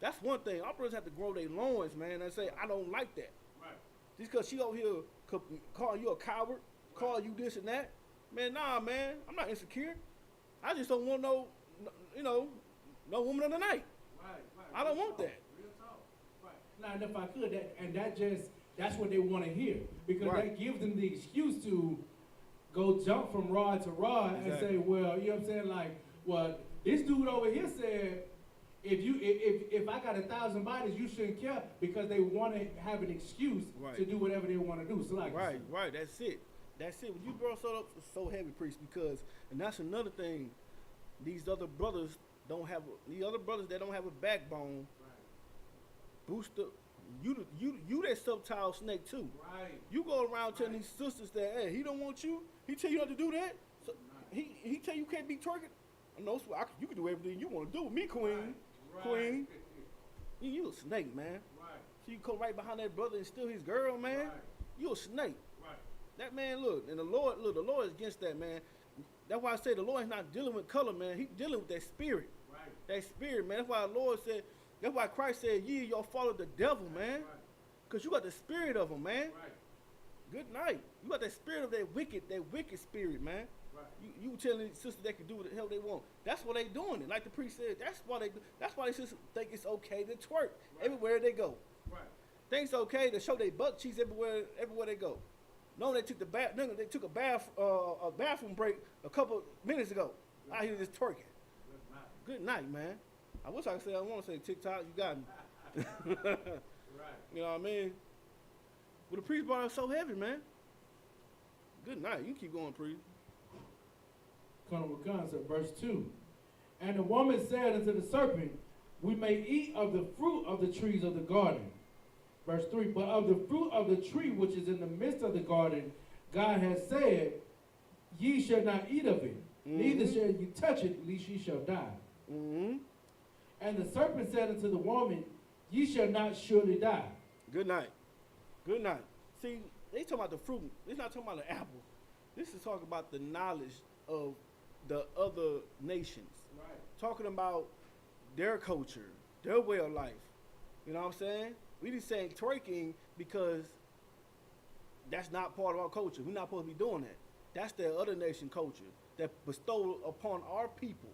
That's one thing. Our brothers have to grow their loins, man, and say, I don't like that. Right. Just because she over here calling you a coward, calling you this and that. Man, nah, man. I'm not insecure. I just don't want no woman of the night. Right. I don't want that. Real talk. Right. Now, and if I could, that's what they want to hear, because that gives them the excuse to go jump from rod to rod and say, well, you know what I'm saying, like, well, this dude over here said, if I got 1,000 bodies, you shouldn't care, because they want to have an excuse to do whatever they want to do. So like, right. That's it. When you brought so heavy, priest, because, and that's another thing. These other brothers that don't have a backbone. Boost up. You that subtile snake too. Right. You go around telling these sisters that, hey, he don't want you. He tell you not to do that. So he tell you can't be twerking. No, you can do everything you want to do with me, queen. Right. Queen. You a snake, man. Right. So you come right behind that brother and steal his girl, man. Right. You a snake. Right. That man, look, and the Lord is against that, man. That's why I say the Lord is not dealing with color, man. He's dealing with that spirit. Right. That spirit, man. That's why the Lord said. That's why Christ said, ye y'all follow the devil, man. Because you got the spirit of him, man. Right. Good night. You got that spirit of that wicked spirit, man. Right. You telling these sisters they can do what the hell they want. That's why they doing it. Like the priest said, that's why they sisters think it's okay to twerk everywhere they go. Right. Think it's okay to show their butt cheeks everywhere they go. No, they took a bathroom break a couple minutes ago. Out here just twerking. Good night, man. I wish I could say I want to say TikTok. You got me. Right. You know what I mean? But the priest brought us so heavy, man. Good night. You can keep going, priest. Concept, verse 2. And the woman said unto the serpent, we may eat of the fruit of the trees of the garden. Verse 3. But of the fruit of the tree which is in the midst of the garden, God has said, ye shall not eat of it, neither shall you touch it, lest ye shall die. Mm-hmm. And the serpent said unto the woman, ye shall not surely die. Good night. Good night. See, they talking about the fruit. They're not talking about the apple. This is talking about the knowledge of the other nations. Right. Talking about their culture, their way of life. You know what I'm saying? We just saying twerking because that's not part of our culture. We're not supposed to be doing that. That's their other nation culture that bestowed upon our people.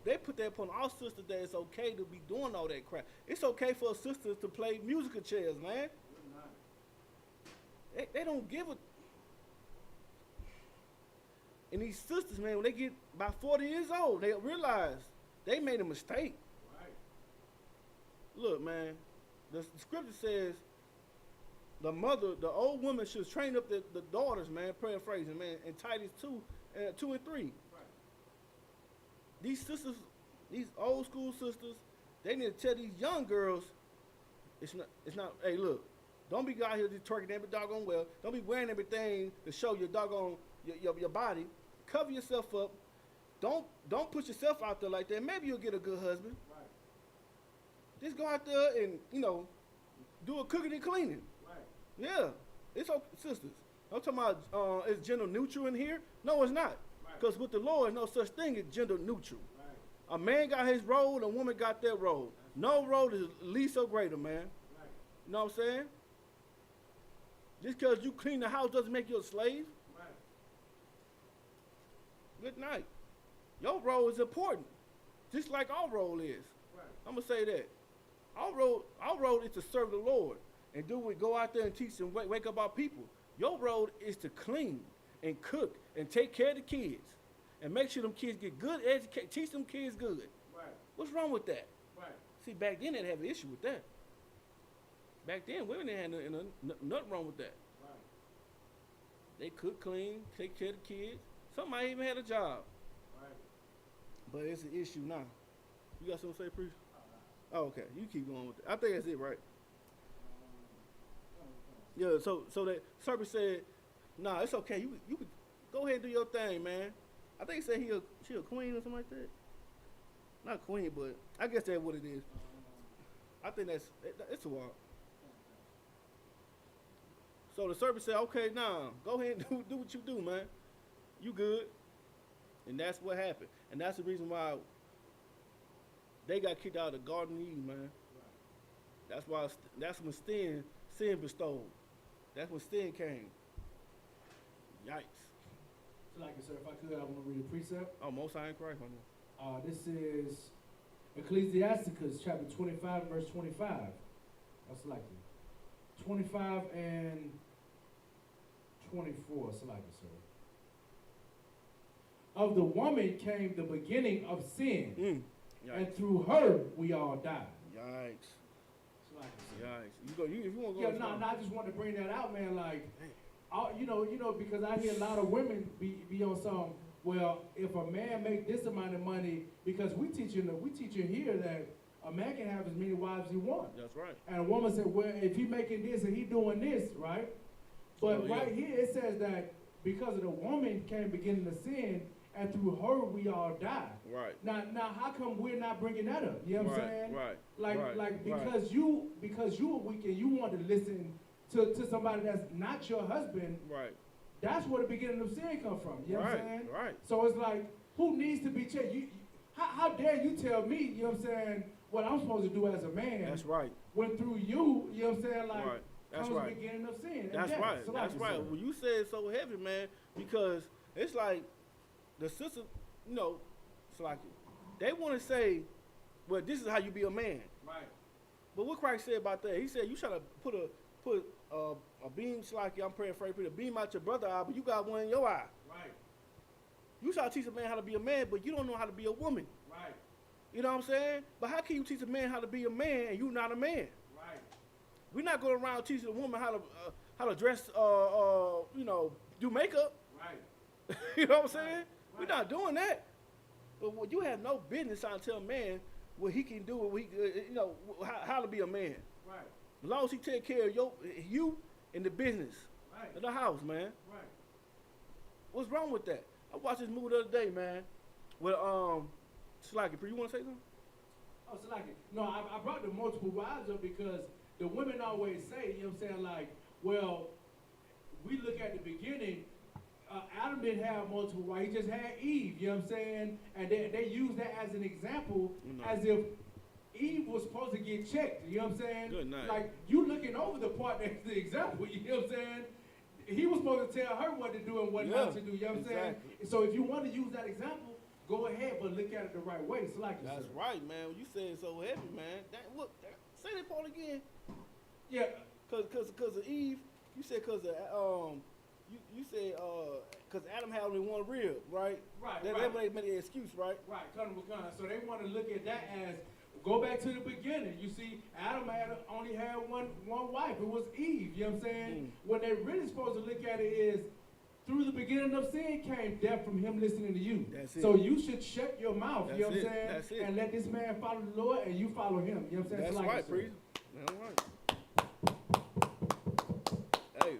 They put that upon our sisters that it's okay to be doing all that crap. It's okay for sisters to play musical chairs, man. They don't give a. And these sisters, man, when they get about 40 years old, they realize they made a mistake. Right. Look, man, the scripture says the old woman should train up the daughters, man, paraphrasing, man, in Titus 2 and 3. These sisters, these old school sisters, they need to tell these young girls, it's not, hey, look, don't be out here just twerking every doggone well. Don't be wearing everything to show your doggone, your body. Cover yourself up. Don't put yourself out there like that. Maybe you'll get a good husband. Right. Just go out there and, do a cooking and cleaning. Right. Yeah, it's okay, sisters. I'm talking about, is gender neutral in here? No, it's not. Because with the Lord, no such thing as gender neutral. Right. A man got his role, and a woman got their role. No role is least or greater, man. Right. You know what I'm saying? Just because you clean the house doesn't make you a slave. Right. Good night. Your role is important, just like our role is. Right. I'm gonna say that. Our role is to serve the Lord and go out there and teach and wake up our people. Your role is to clean and cook and take care of the kids and make sure them kids get good education. Teach them kids good. Right. What's wrong with that? Right. See, back then they didn't have an issue with that. Back then, women didn't have nothing wrong with that. Right. They cook, clean, take care of the kids. Some might even had a job. Right. But it's an issue now. You got something to say, Priest? Oh, okay. You keep going with it. I think that's it, right? Yeah, so that serpent said, nah, it's okay. You could go ahead and do your thing, man. I think he said she a queen or something like that. Not queen, but I guess that's what it is. I think it's a wild. So the serpent said, okay, nah, go ahead and do what you do, man. You good. And that's what happened. And that's the reason why they got kicked out of the Garden of Eden, man. That's when sin bestowed. That's when sin came. Yikes. So like I said, if I could, I want to read a precept. Oh, Most High in Christ, my man. This is Ecclesiasticus chapter 25, verse 25. That's like it. 25 and 24, so like it, sir. Of the woman came the beginning of sin, and through her we all die. Yikes. So like it, sir. Yikes. If you want to go. Yeah, no, I just wanted to bring that out, man. Like, you know, because I hear a lot of women be on some. Well, if a man make this amount of money, because we teaching here that a man can have as many wives as he wants. That's right. And a woman said, well, if he making this and he doing this, right? But right here it says that because of the woman came beginning to sin, and through her we all die. Right. Now, how come we're not bringing that up? You know what I'm saying? Right. Like because you are weak and you want to listen to somebody that's not your husband. Right. That's where the beginning of sin come from. You know what I'm saying? Right. So it's like, who needs to be checked? How dare you tell me, you know what I'm saying, what I'm supposed to do as a man? That's right. When through you know what I'm saying, like, That's comes right. the beginning of sin. That's death. right. So That's like right. said. Well, you said it so heavy, man, because it's like the sister, you know, it's like they want to say, well, this is how you be a man. Right. But what Christ said about that, he said you try to put a beam, like I'm paraphrasing, put a beam out your brother's eye, but you got one in your eye. Right. You try to teach a man how to be a man, but you don't know how to be a woman. Right. You know what I'm saying? But how can you teach a man how to be a man and you not a man? Right. We're not going around teaching a woman how to dress, you know, do makeup. Right. You know what I'm saying? Right. We're not doing that. But what you have no business trying to tell a man what he can do, what he, you know, how to be a man. Right. As long as he take care of you and the business Right. of the house, man. Right. What's wrong with that? I watched this movie the other day, man. With Slacky, you want to say something? Oh, so like, no, I brought the multiple wives up because the women always say, you know what I'm saying, like, well, we look at the beginning, Adam didn't have multiple wives, he just had Eve, you know what I'm saying? And they use that as an example, as if Eve was supposed to get checked, you know what I'm saying? Good night. Like, you looking over the part that's the example, you know what I'm saying? He was supposed to tell her what to do and what not to do, you know what I'm saying? So if you want to use that example, go ahead, but look at it the right way. So like That's right, man. You said it so heavy, man. Say that part again. Yeah. Cause of Eve, you said cause of you said cause Adam had only one rib, right? Right. That made an excuse, right? Right, so they want to look at that as, go back to the beginning. You see, Adam only had one wife. It was Eve, you know what I'm saying? What they really supposed to look at it is, through the beginning of sin came death from him listening to you. That's it. So you should shut your mouth, you know what I'm saying? That's it. And let this man follow the Lord and you follow him, you know what I'm saying? That's So like right, I said. priest. That's right. Hey,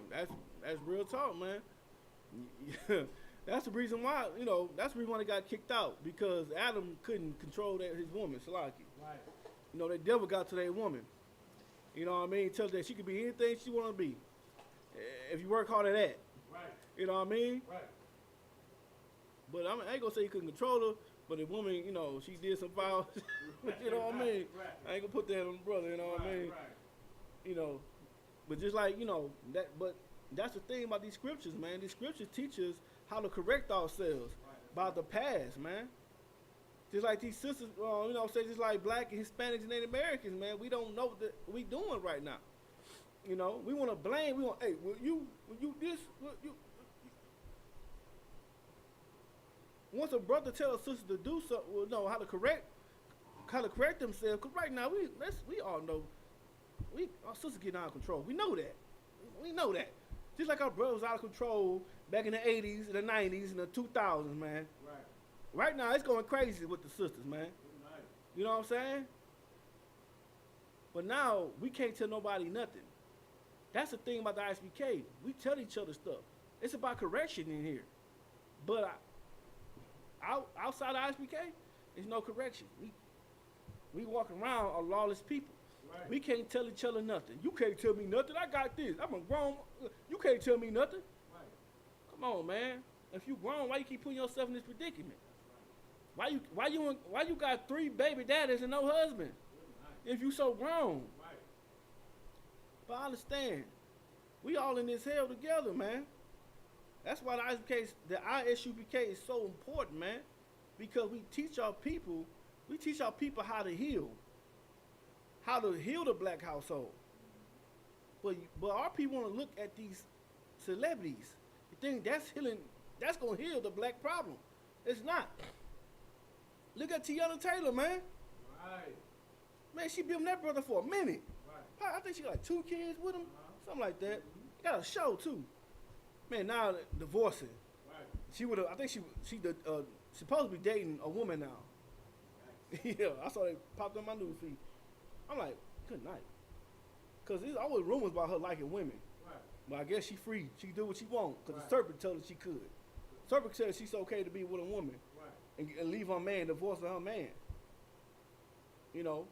that's real talk, man. That's the reason why, you know, that's the reason why they got kicked out, because Adam couldn't control his woman, Salaki. Right. You know, the devil got to that woman. You know what I mean? Tell her that she could be anything she want to be, if you work hard at that. Right. You know what I mean? Right. But I ain't gonna say you couldn't control her, but the woman, you know, she did some foul. You know what I mean? Right. I ain't gonna put that on the brother. You know what I mean? Right. You know, but just like, you know, but that's the thing about these scriptures, man. These scriptures teach us how to correct ourselves about the past, man. Just like these sisters, you know, say just like black and Hispanics and Native Americans, man. We don't know what we doing right now. You know, we want to blame. We want, hey, will you this? Once a brother tell a sister to do something, well, know how to correct themselves. Cause right now we all know, our sisters getting out of control. We know that. We know that. Just like our brothers out of control back in the 80s, and the 90s, and the 2000s, man. Right. Right now, it's going crazy with the sisters, man. You know what I'm saying? But now, we can't tell nobody nothing. That's the thing about the ISUPK. We tell each other stuff. It's about correction in here. But outside the ISUPK, there's no correction. We walk around a lawless people. Right. We can't tell each other nothing. You can't tell me nothing. I got this. I'm a grown. You can't tell me nothing. Right. Come on, man. If you grown, why you keep putting yourself in this predicament? Why you got 3 baby daddies and no husband? If you so grown. Right. But I understand. We all in this hell together, man. That's why the ISUPK is so important, man. Because we teach our people how to heal. How to heal the black household. But our people want to look at these celebrities. You think that's healing, that's going to heal the black problem. It's not. Look at Tiana Taylor, man. Right. Man, she been with that brother for a minute. Right. I think she got like 2 kids with him, something like that. Got a show too. Man, now divorcing. Right. She would have. I think she supposed to be dating a woman now. Yeah, I saw they popped on my news feed. I'm like, good night. Cause there's always rumors about her liking women. Right. But I guess she free. She can do what she want. Cause Right. the serpent told her she could. Serpent said she's okay to be with a woman Right. and leave her man, divorce her man. You know,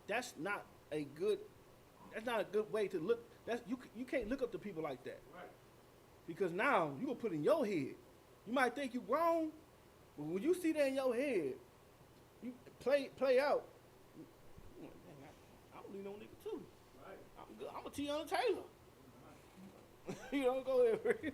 that's not a good way to look. You can't look up to people like that. Right. Because now you gonna put in your head. You might think you grown, but when you see that in your head, you play out. You like, "Man, I don't need no nigga too. Right. I'm good. I'm a Tiana Taylor." You know, go ahead.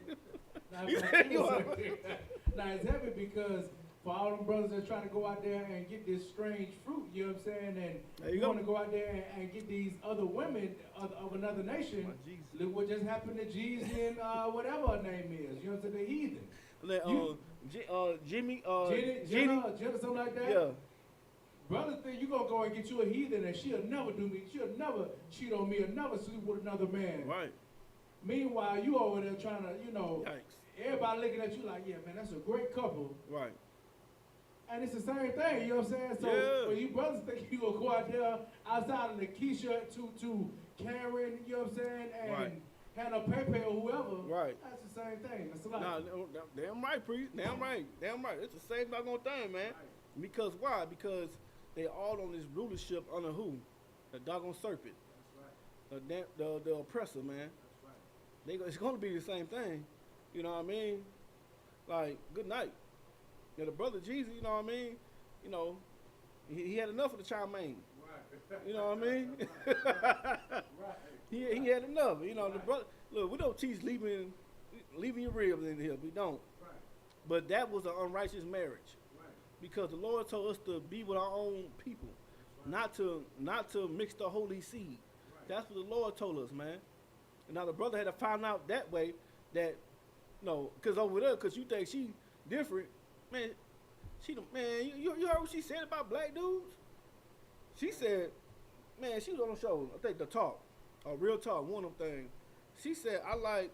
Now it's heavy because for all them brothers that trying to go out there and get this strange fruit, you know what I'm saying, and There you you want go. to go out there and get these other women of another nation. My Jesus. Look what just happened to Jeezy and whatever her name is. You know what I'm saying? The heathen. Jimmy, Jenna, something like that. yeah. Brother think you gonna go and get you a heathen and she'll never do me. She'll never cheat on me or never sleep with another man. Right. Meanwhile, you over there trying to, you know, Yikes. everybody looking at you like, yeah, man, that's a great couple. Right. And it's the same thing, you know what I'm saying? So Yeah. when you brothers think you gonna go out there outside of the Keisha to Karen, you know what I'm saying, and Right. Hannah Pepe or whoever, Right. that's the same thing. That's a lot. Nah, damn right, priest. Damn right. Damn right. It's the same doggone thing, man. Right. Because why? Because they all on this rulership under who? The doggone serpent. That's right. The oppressor, man. That's right. It's going to be the same thing. You know what I mean? Like, good night. Yeah, the brother Jesus, you know what I mean? You know, he had enough of the chow mein. Right. You know what I mean? Right. he had enough. You know, the brother. Look, we don't teach leaving your ribs in here. We don't. Right. But that was an unrighteous marriage. Right. Because the Lord told us to be with our own people, not to mix the holy seed. Right. That's what the Lord told us, man. And now the brother had to find out that way that, because over there, because you think she different, man. You heard what she said about black dudes? She said, man, she was on the show. I think the talk, real talk, one of them things. She said I like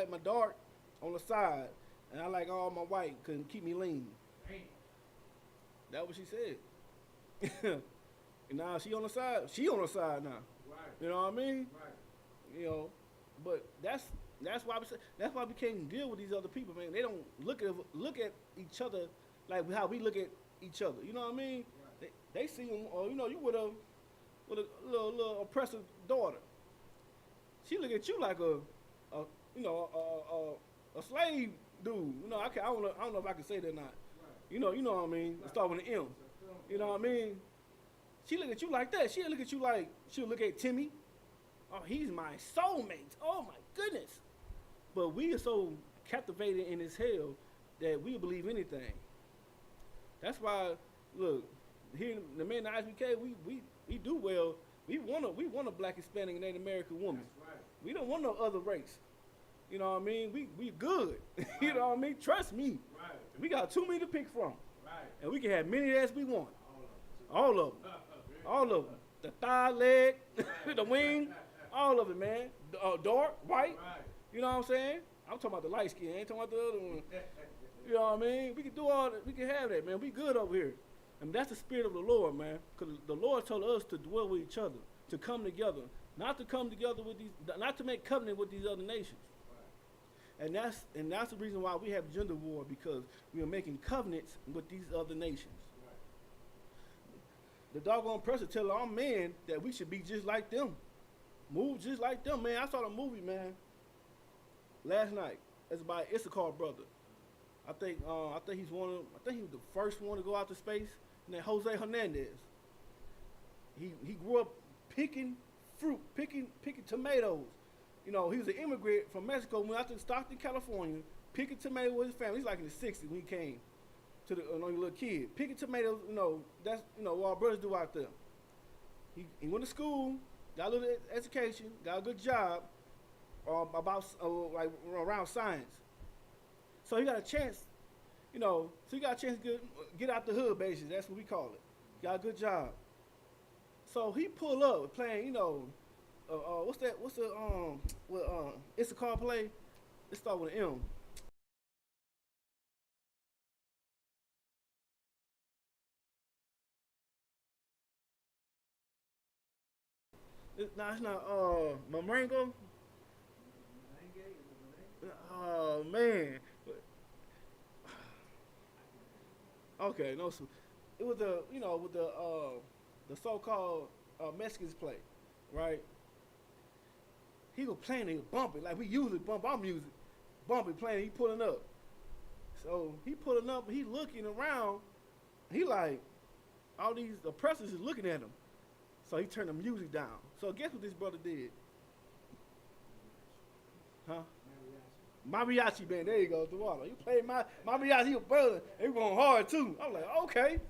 my dark on the side, and I like all my white because keep me lean. Damn. That's what she said. And now she on the side. She on the side now. Right. You know what I mean? Right. You know, but that's why we can't deal with these other people, man. They don't look at each other like how we look at each other. You know what I mean? Right. They see them, or you with a little oppressive daughter. She look at you like a slave dude. You know, I don't know if I can say that or not. Right. You know what I mean? It start with an M. You know what I mean? She look at you like that. She'll look at you like, she'll look at Timmy. Oh, he's my soulmate. Oh my goodness. But we are so captivated in his hell that we believe anything. That's why, look, here in the men in ISUPK, we do well. We want a black, Hispanic, and Native American woman. That's right. We don't want no other race. You know what I mean? We good. Right. You know what I mean? Trust me. Right. We got too many to pick from. Right. And we can have many as we want. All of them. All of them. All of them. The thigh, leg, the wing, all of it, man. Dark, white. Right. You know what I'm saying? I'm talking about the light skin. I ain't talking about the other one. You know what I mean? We can do all that. We can have that, man. We good over here. And that's the spirit of the Lord, man. Because the Lord told us to dwell with each other, to come together, not to come together with these, not to make covenant with these other nations. Right. And that's the reason why we have gender war, because we are making covenants with these other nations. Right. The doggone person tell our men that we should be just like them, move just like them, man. I saw the movie, man, last night. It's about Issachar brother. I think he's one of. I think he was the first one to go out to space. And then Jose Hernandez. He grew up picking fruit, picking tomatoes. You know, he was an immigrant from Mexico. Went out to Stockton, California, picking tomatoes with his family. He's like in the '60s when he came to the little kid, picking tomatoes. You know, that's what our brothers do out there. He went to school, got a little education, got a good job about like around science. So he got a chance, to get out the hood, basically. That's what we call it. Got a good job. So he pulled up playing, what's the Issachar play? It start with an M. It's not Marengo. Oh man. Okay, no, so it was with the so-called Mexicans play, right? He was playing, he was bumping like we usually bump our music, bumping, playing. He pulling up, so he pulling up. He looking around. He like all these oppressors is looking at him, so he turned the music down. So guess what this brother did? Huh? Mariachi band, there you go, Duarte. You played my mariachi, your brother. They going hard too. I was like, okay.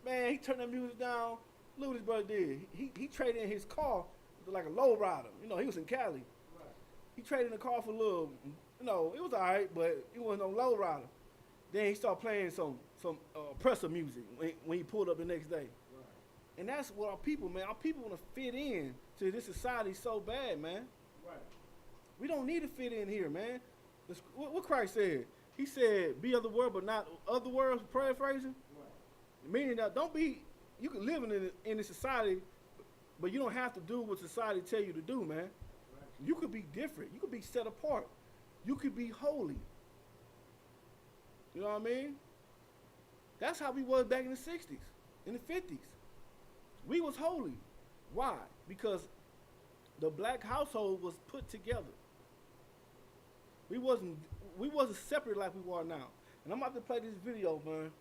Man, he turned that music down. Look what his brother did. He traded in his car for like a low rider. He was in Cali. Right. He traded in the car for a little, it was all right, but it wasn't no low rider. Then he started playing some oppressor music when he pulled up the next day. Right. And that's what our people, man. Our people want to fit in to this society so bad, man. Right. We don't need to fit in here, man. What Christ said. He said, be of the world, but not of the world, paraphrasing. Right. Meaning that you can live in this society, but you don't have to do what society tell you to do, man. Right. You could be different. You could be set apart. You could be holy. You know what I mean? That's how we was back in the 60s, in the 50s. We was holy. Why? Because the black household was put together. We wasn't separate like we are now. And I'm about to play this video, man.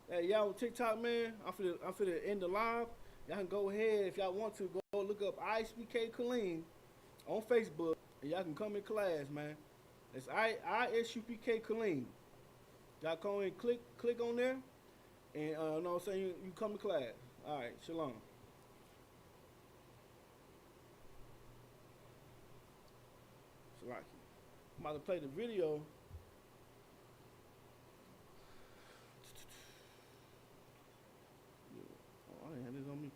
Hey, y'all on TikTok, man, I'm finna end the live. Y'all can go ahead, if y'all want to, go look up ISUPK Killeen on Facebook, and y'all can come in class, man. It's ISUPK Killeen. Y'all come and click on there, and you know what I'm saying, you come to class. All right, shalom. I'm about to play the video. Oh, I had this on me.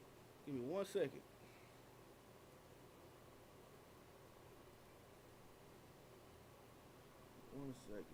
Give me 1 second. One second.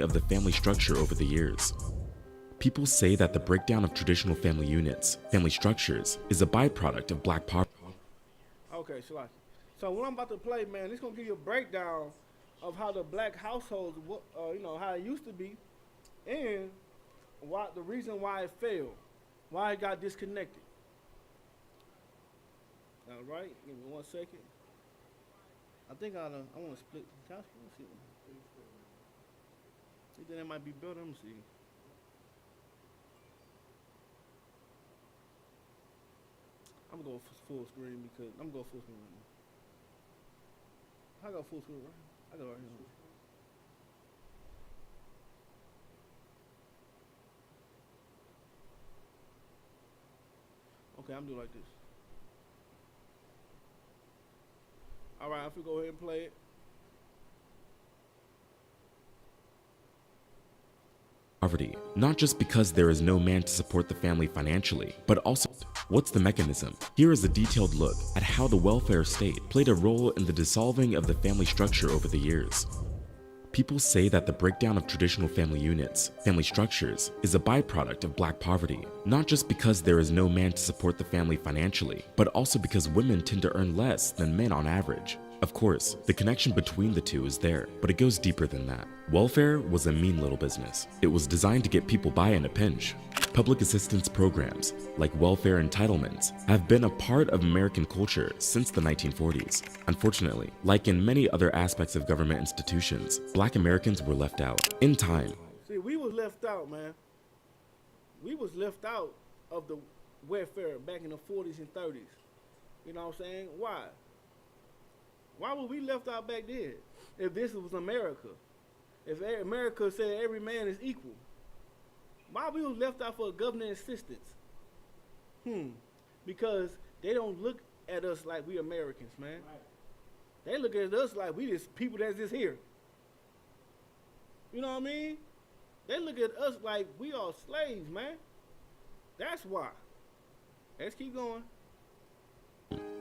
of the family structure over the years. People say that the breakdown of traditional family units, family structures, is a byproduct of black poverty. Okay, so what I'm about to play, man, it's gonna give you a breakdown of how the black households, how it used to be, and why the reason why it failed, why it got disconnected. All right, give me 1 second. I think I want to split. Can I see? You think that might be better? Let me see. I'm gonna go full screen because I'm gonna go full screen right now. I got full screen right? I got right here. Okay, I'm doing like this. All right, if we go ahead and play it. Poverty, not just because there is no man to support the family financially, but also, what's the mechanism? Here is a detailed look at how the welfare state played a role in the dissolving of the family structure over the years. People say that the breakdown of traditional family units, family structures, is a byproduct of black poverty, not just because there is no man to support the family financially, but also because women tend to earn less than men on average. Of course, the connection between the two is there, but it goes deeper than that. Welfare was a mean little business. It was designed to get people by in a pinch. Public assistance programs, like welfare entitlements, have been a part of American culture since the 1940s. Unfortunately, like in many other aspects of government institutions, black Americans were left out. In time, See, we was left out, man. We was left out of the welfare back in the 40s and 30s. You know what I'm saying? Why? Why were we left out back then? If this was America, if America said every man is equal, why we was left out for government assistance? Because they don't look at us like we Americans, man. Right. They look at us like we just people that's just here. You know what I mean? They look at us like we are slaves, man. That's why. Let's keep going.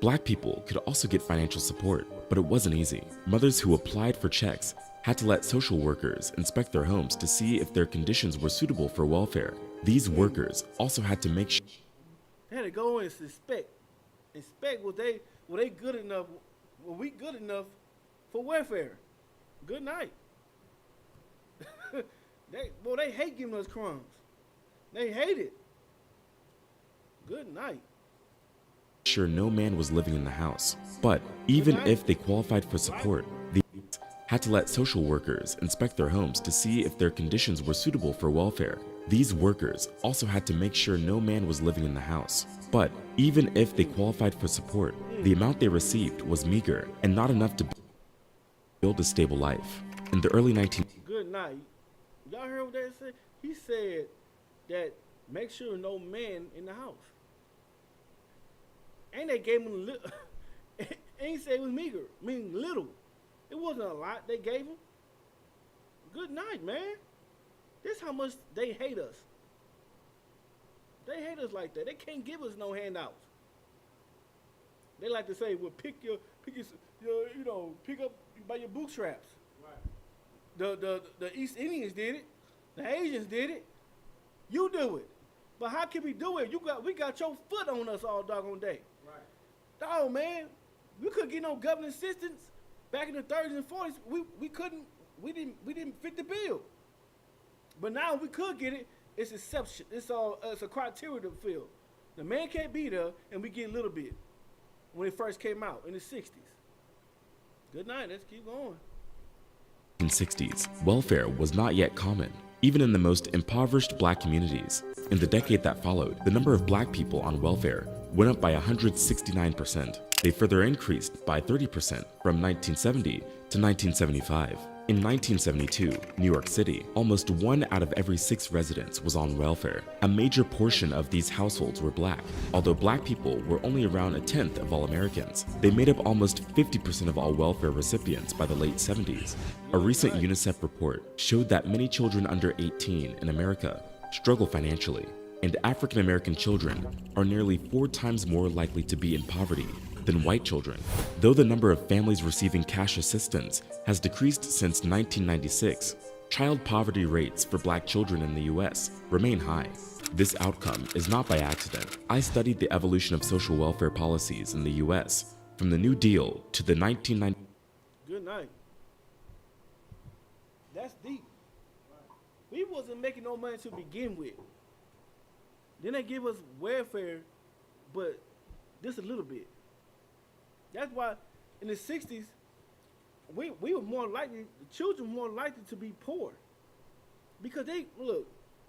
Black people could also get financial support, but it wasn't easy. Mothers who applied for checks had to let social workers inspect their homes to see if their conditions were suitable for welfare. These workers also had to make sure they had to go and inspect were they good enough, were we good enough for welfare? Good night. They hate giving us crumbs. They hate it. Good night. Sure no man was living in the house. But even if they qualified for support, they had to let social workers inspect their homes to see if their conditions were suitable for welfare. These workers also had to make sure no man was living in the house. But even if they qualified for support, the amount they received was meager and not enough to build a stable life. In the early 19... Good night. Y'all heard what they said? He said that make sure no man in the house. And they gave him little. And he said it was meager, meaning little. It wasn't a lot they gave him. Good night, man. This how much they hate us. They hate us like that. They can't give us no handouts. They like to say, well, pick up by your bootstraps. Right. The East Indians did it. The Asians did it. You do it. But how can we do it? We got your foot on us all doggone day. Right. Dog, man, we couldn't get no government assistance back in the 30s and 40s. We didn't fit the bill. But now we could get it. It's exception. It's a criteria to fill. The man can't be there, and we get a little bit when it first came out in the 60s. Good night. Let's keep going. In the 60s, welfare was not yet common, even in the most impoverished black communities. In the decade that followed, the number of black people on welfare went up by 169%. They further increased by 30% from 1970 to 1975. In 1972, New York City, almost 1 out of every 6 residents was on welfare. A major portion of these households were black. Although black people were only around 1/10 of all Americans, they made up almost 50% of all welfare recipients by the late 70s. A recent UNICEF report showed that many children under 18 in America struggle financially, and African American children are nearly 4 times more likely to be in poverty than white children. Though the number of families receiving cash assistance has decreased since 1996, child poverty rates for black children in the US remain high. This outcome is not by accident. I studied the evolution of social welfare policies in the US from the New Deal to the 1990s. Good night. That's deep. We wasn't making no money to begin with. Then they give us welfare, but just a little bit. That's why in the 60s, we were more likely, the children were more likely to be poor. Because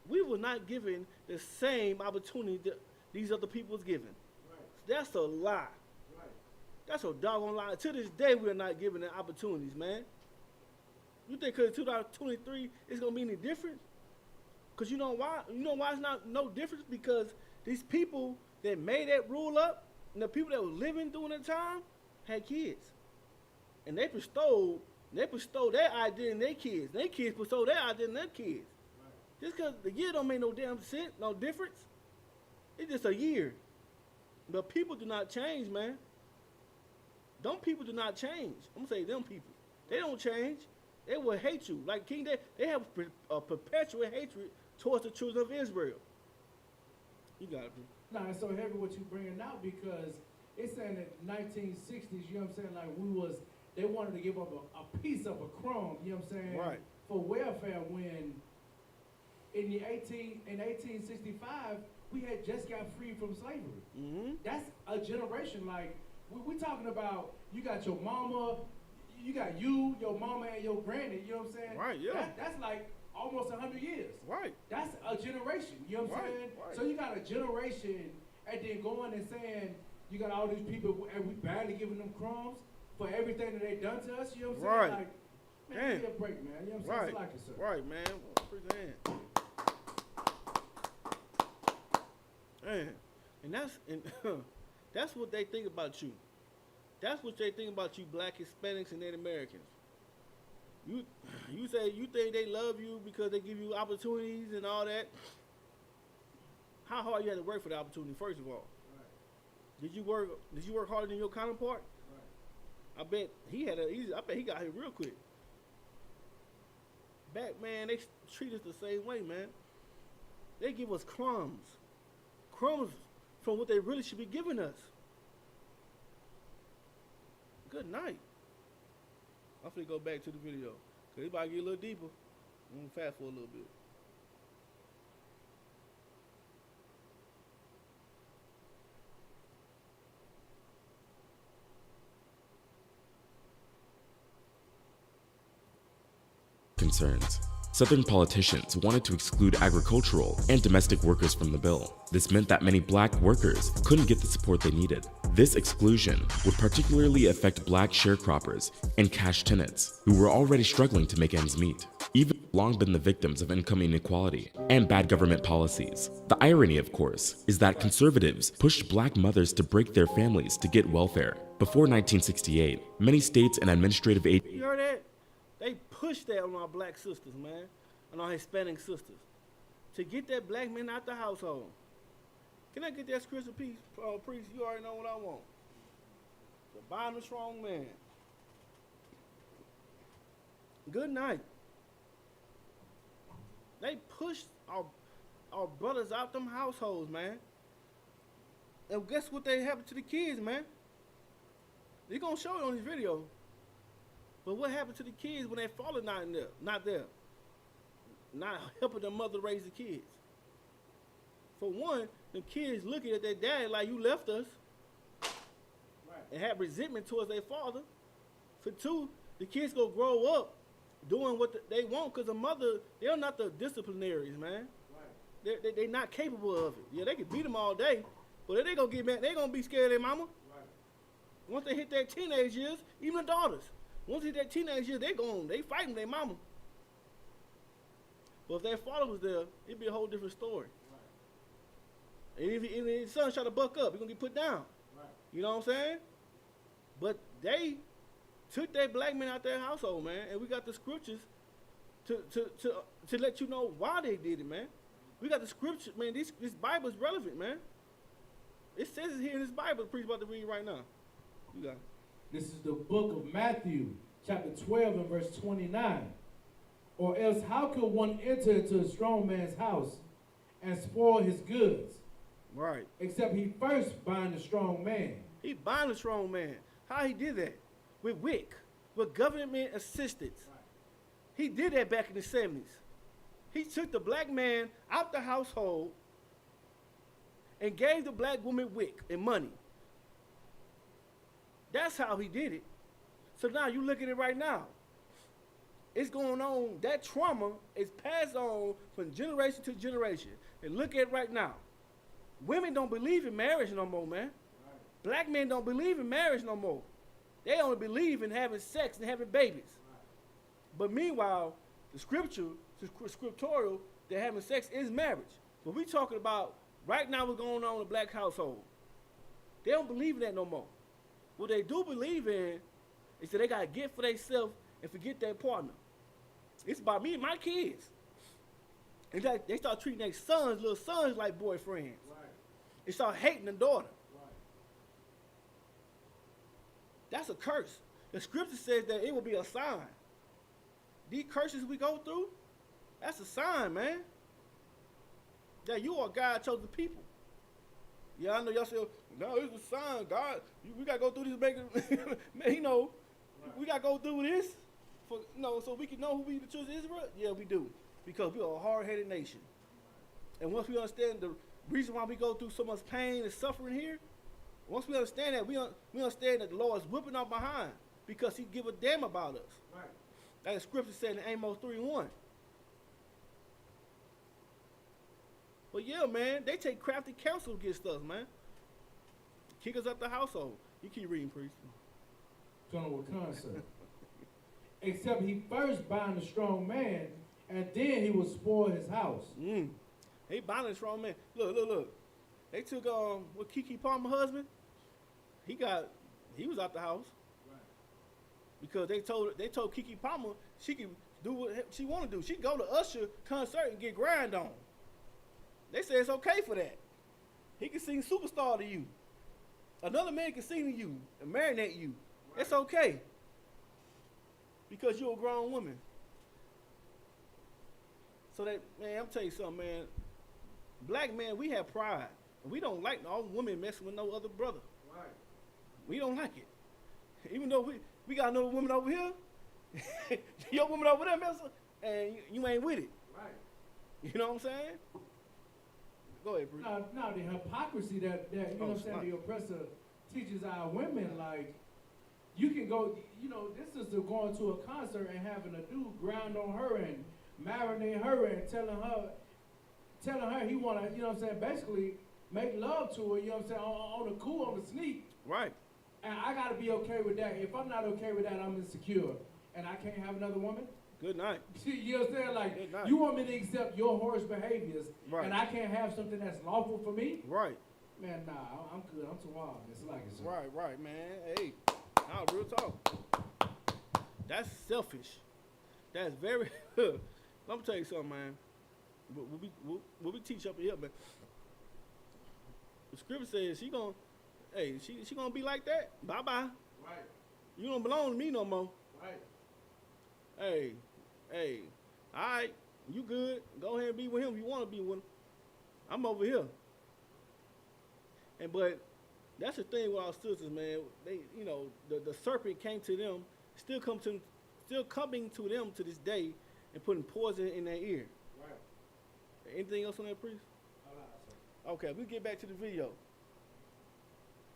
we were not given the same opportunity that these other people was given. Right. That's a lie. Right. That's a doggone lie. To this day, we are not given the opportunities, man. You think because 2023 it's gonna be any different? Because you know why? You know why it's not no difference? Because these people that made that rule up and the people that were living during that time had kids, and they bestowed their idea in their kids. Their kids bestowed their idea in their kids. Right. Just because the year don't make no damn sense, no difference. It's just a year. But people do not change, man. Them people do not change. I'm gonna say them people. They don't change. They will hate you. Like King, they have a perpetual hatred towards the children of Israel. You got it, bro. Nah, it's so heavy what you bringing out because it's saying that 1960s, you know what I'm saying, like they wanted to give up a piece of a crumb, you know what I'm saying, right, for welfare when in 1865, we had just got free from slavery. Mm-hmm. That's a generation, like, we talking about, you got your mama, you got you, your mama, and your granny, you know what I'm saying? Right, yeah. That's like almost 100 years. Right. That's a generation, you know what I'm saying? Right. So you got a generation, and then going and saying, you got all these people, and we barely giving them crumbs for everything that they done to us, you know what I'm saying? Like, man, give me a break, man. You know what I'm saying? It's like it, sir. Right, man. Man. And that's what they think about you. That's what they think about you, black Hispanics and Native Americans. You say you think they love you because they give you opportunities and all that. How hard you had to work for the opportunity, first of all? Right. Did you work harder than your counterpart? Right. I bet he got here real quick. Back, man, they treat us the same way, man. They give us crumbs from what they really should be giving us. Good night. I'm finna go back to the video, cause it's about to get a little deeper. I'm gonna fast forward a little bit. Concerns. Southern politicians wanted to exclude agricultural and domestic workers from the bill. This meant that many black workers couldn't get the support they needed. This exclusion would particularly affect black sharecroppers and cash tenants, who were already struggling to make ends meet. Even long been the victims of income inequality and bad government policies. The irony, of course, is that conservatives pushed black mothers to break their families to get welfare. Before 1968, many states and administrative agencies. You heard that? They pushed that on our black sisters, man, and our Hispanic sisters, to get that black man out the household. Can I get that scripture piece, priest? You already know what I want. The bind a strong man. Good night. They pushed our brothers out them households, man. And guess what they happened to the kids, man? They're gonna show it on this video. But what happened to the kids when their father not there? Not helping the mother raise the kids. For one, the kids looking at their dad like, you left us. Right. And have resentment towards their father. For two, the kids gonna grow up doing what they want, because the mother, they're not the disciplinaries, man. Right. They're not capable of it. Yeah, they can beat them all day, but if they gonna get mad, they gonna be scared of their mama. Right. Once they hit their teenage years, even the daughters, once they hit their teenage years, they fighting their mama. But if their father was there, it'd be a whole different story. Right. And if his son try to buck up, he's gonna get put down. Right. You know what I'm saying? But they took that black man out their household, man, and we got the scriptures to let you know why they did it, man. We got the scriptures, man. This Bible is relevant, man. It says it here in this Bible. The priest about to read right now. You got it. This is the book of Matthew, chapter 12 and verse 29. Or else how could one enter into a strong man's house and spoil his goods? Right. Except he first bind the strong man. He bind the strong man. How he did that? With WIC, with government assistance. Right. He did that back in the 70s. He took the black man out the household and gave the black woman WIC and money. That's how he did it. So now you look at it right now. It's going on. That trauma is passed on from generation to generation. And look at it right now. Women don't believe in marriage no more, man. Right. Black men don't believe in marriage no more. They only believe in having sex and having babies. Right. But meanwhile, the scriptural, that having sex is marriage. But we talking about right now what's going on in the black household. They don't believe in that no more. What they do believe in is that they got to get for themselves and forget their partner. It's about me and my kids. And they start treating their sons, little sons, like boyfriends. Right. They start hating the daughter. Right. That's a curse. The scripture says that it will be a sign. These curses we go through, that's a sign, man. That you are God's chosen people. Yeah, I know y'all say, no, it's a sign, God. We got to go through this, man, you know, right. We got to go through this, for, you know, so we can know who we the children of Israel. Yeah, we do. Because we are a hard-headed nation. And once we understand the reason why we go through so much pain and suffering here, once we understand that, we understand that the Lord is whipping our behind because he give a damn about us. Right. That the scripture said in Amos 3:1. But yeah, man, they take crafty counsel against us, man. Kick us out the household. You keep reading, priest. Turn over concert. Except he first bind the strong man, and then he will spoil his house. They bind the strong man. Look. They took what Keke Palmer husband. He was out the house. Right. Because they told Keke Palmer she could do what she want to do. She could go to Usher concert and get grind on. They say it's okay for that. He can sing Superstar to you. Another man can sing to you and marinate you. Right. It's okay. Because you're a grown woman. So that, man, I'm telling you something, man. Black men, we have pride. And we don't like all women messing with no other brother. Right. We don't like it. Even though we got another woman over here, your woman over there messing, and you ain't with it. Right. You know what I'm saying? Go ahead, Bruce. Now the hypocrisy that you know what I'm saying, the oppressor teaches our women, like, you can go, you know, this sister going to a concert and having a dude grind on her and marinate her and telling her he want to, you know what I'm saying, basically make love to her, you know what I'm saying, on the cool, on the sneak. Right. And I got to be okay with that. If I'm not okay with that, I'm insecure. And I can't have another woman. Good night. You know what I'm saying? Like, you want me to accept your horse behaviors, right, and I can't have something that's lawful for me? Right. Man, nah, I'm good. I'm too wild. It's like it's right, man. Hey, nah, real talk. That's selfish. That's very. Let me tell you something, man. What we teach up in here, man. The scripture says she gonna be like that. Bye bye. Right. You don't belong to me no more. Right. Hey, all right, you good. Go ahead and be with him if you want to be with him. I'm over here. But that's the thing with our sisters, man. They, you know, the serpent came to them, still coming to them to this day and putting poison in their ear. Right. Anything else on that, priest? Okay, we get back to the video.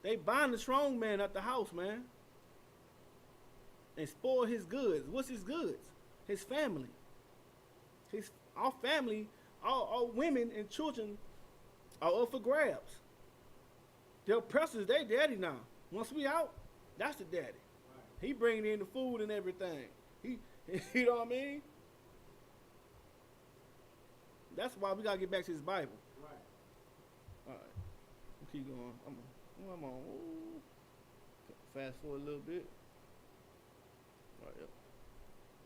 They bind the strong man at the house, man, and spoil his goods. What's his goods? His family. Our family, our women and children are up for grabs. The oppressor's their daddy now. Once we out, that's the daddy. Right. He bringing in the food and everything. You know what I mean? That's why we gotta get back to this Bible. Right. All right. We'll keep going. I'm on. Ooh. Fast forward a little bit. All right, yep.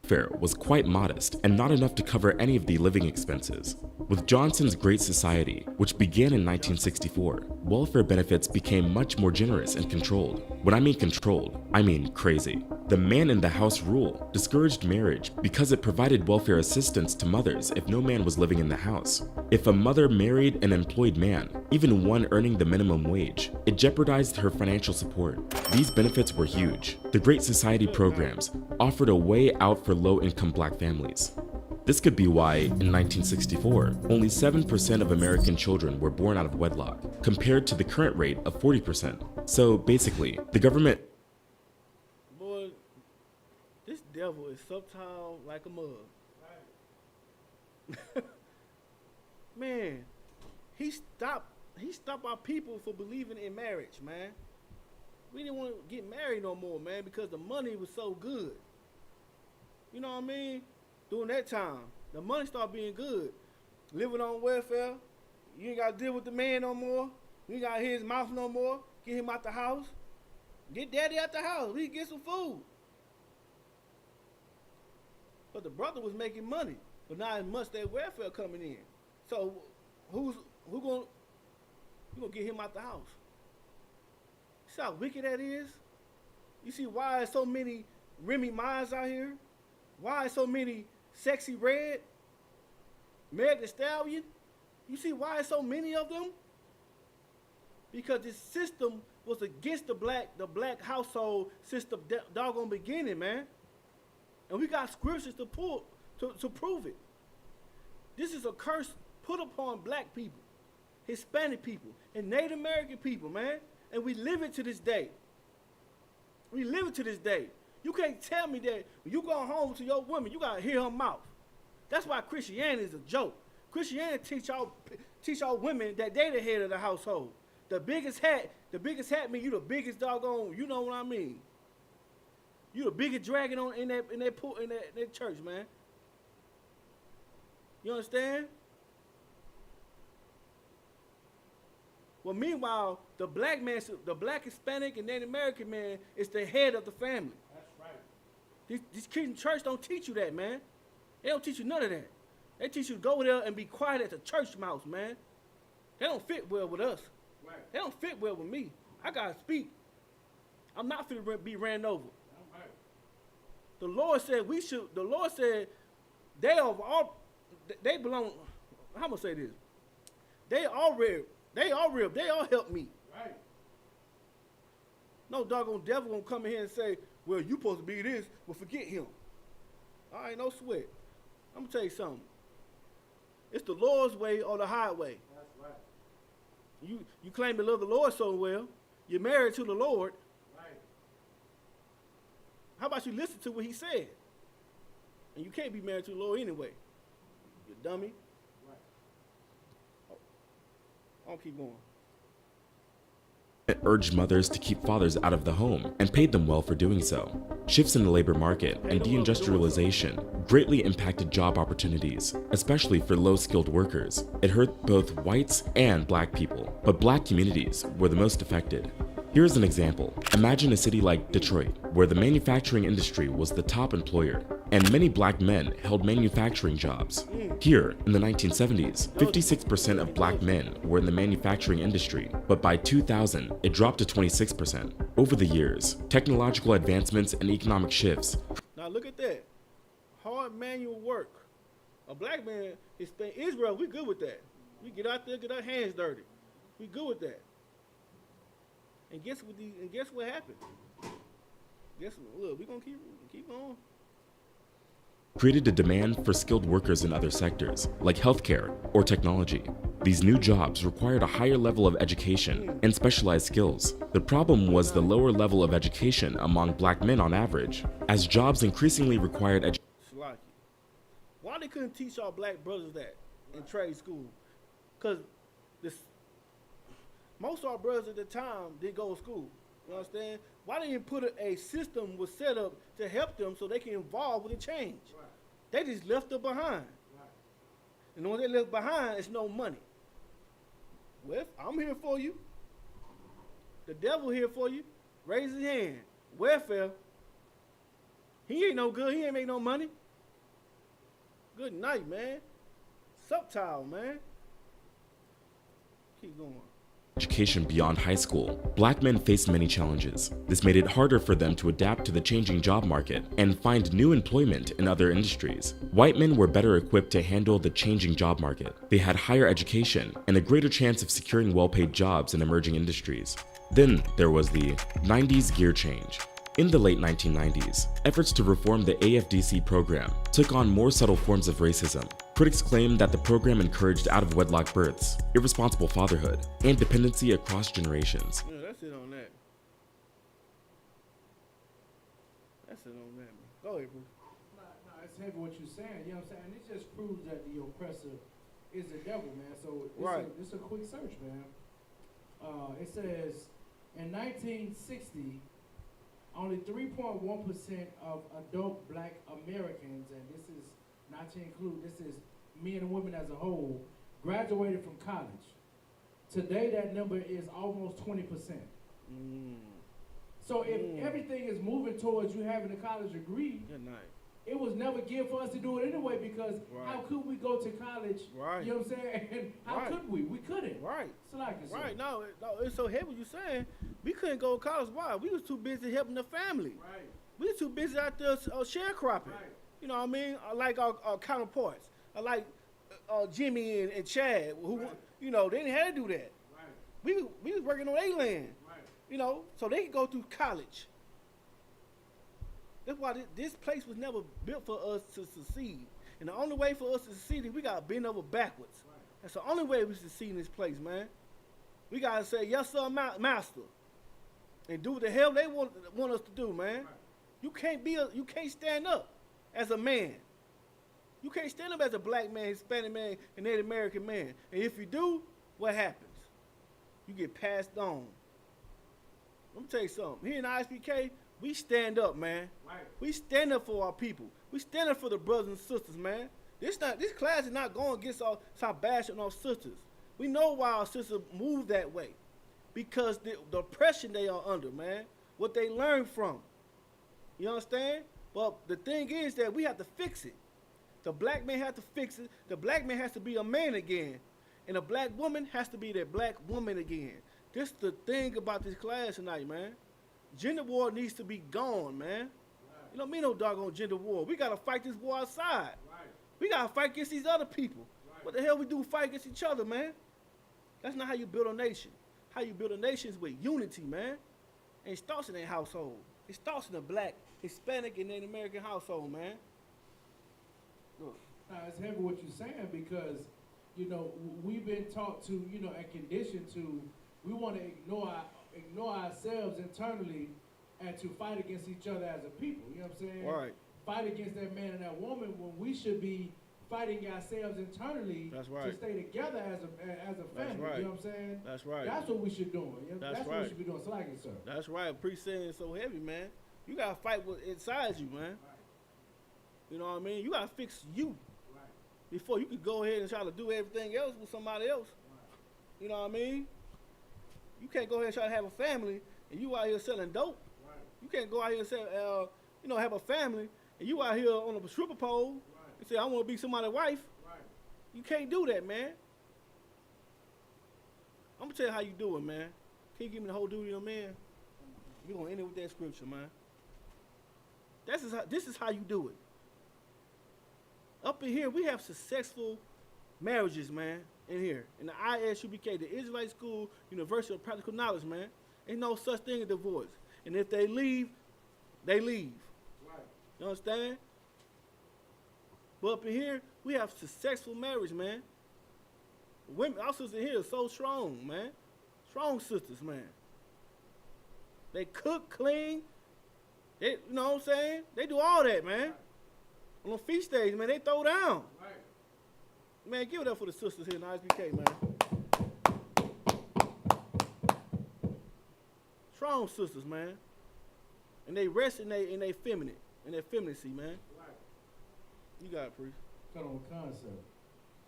Fare was quite modest and not enough to cover any of the living expenses. With Johnson's Great Society, which began in 1964, welfare benefits became much more generous and controlled. When I mean controlled, I mean crazy. The man in the house rule discouraged marriage because it provided welfare assistance to mothers if no man was living in the house. If a mother married an employed man, even one earning the minimum wage, it jeopardized her financial support. These benefits were huge. The Great Society programs offered a way out for low-income black families. This could be why, in 1964, only 7% of American children were born out of wedlock, compared to the current rate of 40%. So basically, the government This devil is subtle like a mug. Right. Man, he stopped our people for believing in marriage, man. We didn't want to get married no more, man, because the money was so good. You know what I mean? During that time, the money started being good. Living on welfare, you ain't got to deal with the man no more. You ain't got to hear his mouth no more. Get him out the house. Get daddy out the house. We can get some food. But the brother was making money, but not as much that welfare coming in. So who gonna get him out the house? See how wicked that is? You see why there's so many Remy Miles out here? Why is so many Sexy Red, Meg Thee Stallion? You see why there's so many of them? Because this system was against the black household since the doggone beginning, man. And we got scriptures to prove it. This is a curse put upon black people, Hispanic people, and Native American people, man. And we live it to this day. We live it to this day. You can't tell me that when you go home to your woman, you gotta hear her mouth. That's why Christianity is a joke. Christianity teach all women that they the head of the household. The biggest hat mean you the biggest doggone, you know what I mean. You the biggest dragon in that church, man. You understand? Well, meanwhile, the black Hispanic and Native American man is the head of the family. That's right. These Christian church don't teach you that, man. They don't teach you none of that. They teach you to go there and be quiet as a church mouse, man. They don't fit well with us. Right. They don't fit well with me. I gotta speak. I'm not finna be ran over. Right. The Lord said we should. The Lord said they belong. How am I gonna say this? They all real. They all help me. Right. No doggone devil gonna come in here and say, well, you supposed to be this, well, forget him. All right, no sweat. I'm gonna tell you something. It's the Lord's way or the highway. That's right. You claim to love the Lord so well, you're married to the Lord. Right. How about you listen to what he said? And you can't be married to the Lord anyway. You dummy. Right. I'll keep going. It urged mothers to keep fathers out of the home and paid them well for doing so. Shifts in the labor market and deindustrialization greatly impacted job opportunities, especially for low-skilled workers. It hurt both whites and black people, but black communities were the most affected. Here's an example. Imagine a city like Detroit, where the manufacturing industry was the top employer, and many black men held manufacturing jobs. Here, in the 1970s, 56% of black men were in the manufacturing industry, but by 2000, it dropped to 26%. Over the years, technological advancements and economic shifts. Now look at that. Hard manual work. A black man, Israel, we good with that. We get out there, get our hands dirty. We good with that. And guess what happened? Look, we gonna keep on. Created a demand for skilled workers in other sectors, like healthcare or technology. These new jobs required a higher level of education and specialized skills. The problem was the lower level of education among black men on average, as jobs increasingly required education. Why they couldn't teach our black brothers that in trade school? Because most of our brothers at the time didn't go to school. You understand? Why didn't put a system was set up to help them so they can evolve with the change? Right. They just left them behind. Right. And when they left behind, it's no money. Well, I'm here for you. The devil here for you. Raise his hand. Welfare. He ain't no good. He ain't make no money. Good night, man. Subtile, man. Keep going. education beyond high school, black men faced many challenges. This made it harder for them to adapt to the changing job market and find new employment in other industries. White men were better equipped to handle the changing job market. They had higher education and a greater chance of securing well-paid jobs in emerging industries. Then there was the 90s gear change. In the late 1990s, efforts to reform the AFDC program took on more subtle forms of racism. Critics claimed that the program encouraged out-of-wedlock births, irresponsible fatherhood, and dependency across generations. Yeah, that's it on that. That's it on that, man. Go ahead, Bruce. No, it's heavy what you're saying, you know what I'm saying? It just proves that the oppressor is the devil, man. So it's a quick search, man. It says, in 1960, only 3.1% of adult black Americans, and this is not to include, this is men and women as a whole, graduated from college. Today, that number is almost 20%. So if everything is moving towards you having a college degree, good night. It was never geared for us to do it anyway, because how could we go to college? Right. You know what I'm saying? And how could we? We couldn't. Right. So like right. No, it's so heavy what you're saying. We couldn't go to college. Why? We was too busy helping the family. Right. We was too busy out there sharecropping. Right. You know what I mean? Like our counterparts. I like Jimmy and Chad, who you know they didn't have to do that. Right. We was working on their land. Right. You know, so they could go through college. That's why this place was never built for us to succeed. And the only way for us to succeed is we got to bend over backwards. Right. That's the only way we succeed in this place, man. We got to say, yes, sir, master. And do what the hell they want us to do, man. Right. You can't stand up as a man. You can't stand up as a black man, Hispanic man, and Native American man. And if you do, what happens? You get passed on. Let me tell you something. Here in ISUPK, we stand up, man. Right. We stand up for our people. We stand up for the brothers and sisters, man. This class is not going against stop bashing our sisters. We know why our sisters move that way. Because the oppression they are under, man. What they learn from. You understand? But the thing is that we have to fix it. The black man has to fix it. The black man has to be a man again. And the black woman has to be that black woman again. This the thing about this class tonight, man. Gender war needs to be gone, man. Right. You don't mean no doggone gender war. We got to fight this war outside. Right. We got to fight against these other people. Right. What the hell we do fight against each other, man? That's not how you build a nation. How you build a nation is with unity, man. And it starts in a household. It starts in a black, Hispanic, and Native American household, man. Look. It's heavy what you're saying, because, you know, we've been taught to, you know, and conditioned to, we want to ignore ourselves internally and to fight against each other as a people. You know what I'm saying? Right. Fight against that man and that woman when we should be fighting ourselves internally. That's right. To stay together as a family. That's right. You know what I'm saying? That's right. That's what we should do. You know? That's right. what we should be doing. So like it, sir. That's right. Appreciating is so heavy, man. You gotta fight what's inside you, man. Right. You know what I mean? You gotta fix you. Right. Before you could go ahead and try to do everything else with somebody else. Right. You know what I mean? You can't go ahead and try to have a family and you out here selling dope. Right. You can't go out here and say, have a family and you out here on a stripper pole and say, I want to be somebody's wife. Right. You can't do that, man. I'm going to tell you how you do it, man. Can you give me the whole duty of man? We're going to end it with that scripture, man. This is how you do it. Up in here, we have successful marriages, man. In here, in the ISUPK, the Israelite School, University of Practical Knowledge, man. Ain't no such thing as divorce. And if they leave, they leave. Right. You understand? But up in here, we have successful marriage, man. Women, our sisters in here are so strong, man. Strong sisters, man. They cook, clean. They, you know what I'm saying? They do all that, man. Right. On the feast days, man, they throw down. Right. Man, give it up for the sisters here in ISUPK, man. Strong sisters, man. And they rest in their femininity, man. Right. You got it, priest. Cut on the concept.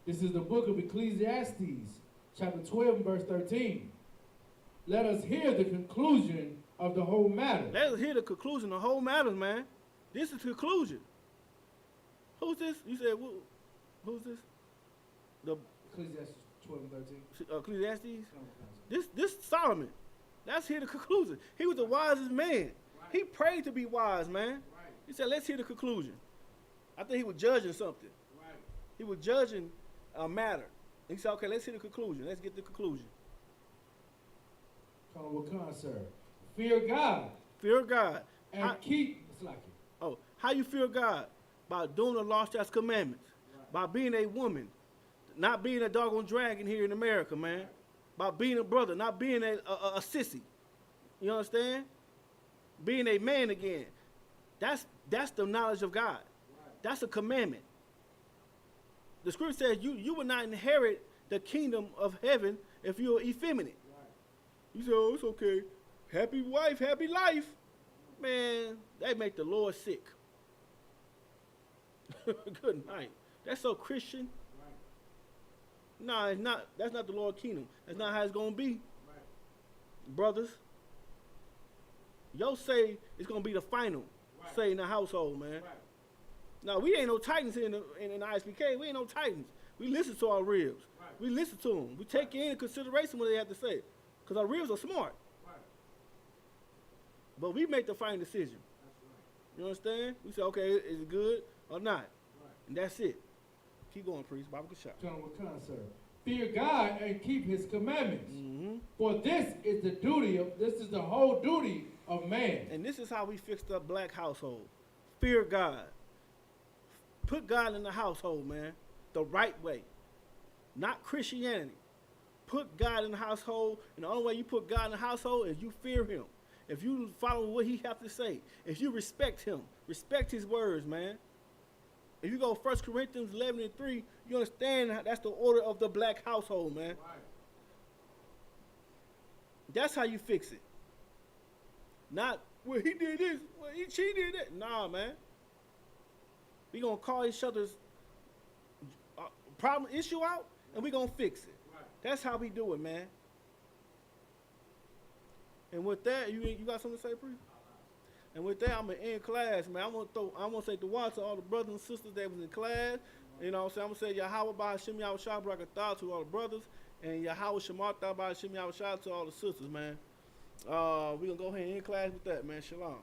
This is the book of Ecclesiastes, chapter 12 and verse 13. Let us hear the conclusion of the whole matter. Let us hear the conclusion of the whole matter, man. This is the conclusion. Who's this? You said, who's this? Ecclesiastes 12 and 13. Ecclesiastes. This Solomon. Let's hear the conclusion. He was the wisest man. Right. He prayed to be wise, man. Right. He said, let's hear the conclusion. I think he was judging something. Right. He was judging a matter. He said, okay, let's hear the conclusion. Let's get the conclusion. Colonel Wakan, sir. Fear God Fear God. and keep. It's like it. Oh, how you fear God? By doing the law, statutes, commandments. Right. By being a woman. Not being a doggone dragon here in America, man. Right. By being a brother, not being a sissy. You understand? Being a man again. That's the knowledge of God. Right. That's a commandment. The scripture says you will not inherit the kingdom of heaven if you're effeminate. Right. You say, oh, it's okay. Happy wife, happy life. Man, that make the Lord sick. Good night. That's so Christian. Right. No, it's not. That's not the Lord's kingdom. That's not how it's going to be. Right. Brothers, yo say it's going to be the final Right. say in the household, man. Right. Now, we ain't no titans in the ISPK. We ain't no titans. We listen to our ribs. Right. We listen to them. We take into consideration what they have to say. Because our ribs are smart. Right. But we make the final decision. That's right. You understand? We say, okay, is it good or not? Right. And that's it. Keep going, priest. Bible shot. Colonel Wakan, sir. Fear God and keep his commandments. Mm-hmm. For this is the whole duty of man. And this is how we fixed up black household. Fear God. Put God in the household, man. The right way. Not Christianity. Put God in the household. And the only way you put God in the household is you fear him. If you follow what he have to say. If you respect him. Respect his words, man. If you go 1 Corinthians 11:3, you understand that's the order of the black household, man. Right. That's how you fix it. Not, well, he did this, well, she did that. Nah, man. We gonna call each other's problem issue out, and we gonna fix it. Right. That's how we do it, man. And with that, you got something to say, Pri? And with that, I'm gonna end class, man. I'm gonna say the watch to all the brothers and sisters that was in class. You know what I'm saying? I'm gonna say Yahweh by Hashem Yahweh Shah Barakatah to all the brothers, and Yahweh Shemartah by Hashem Yahweh Shah to all the sisters, man. We gonna go ahead and end class with that, man. Shalom.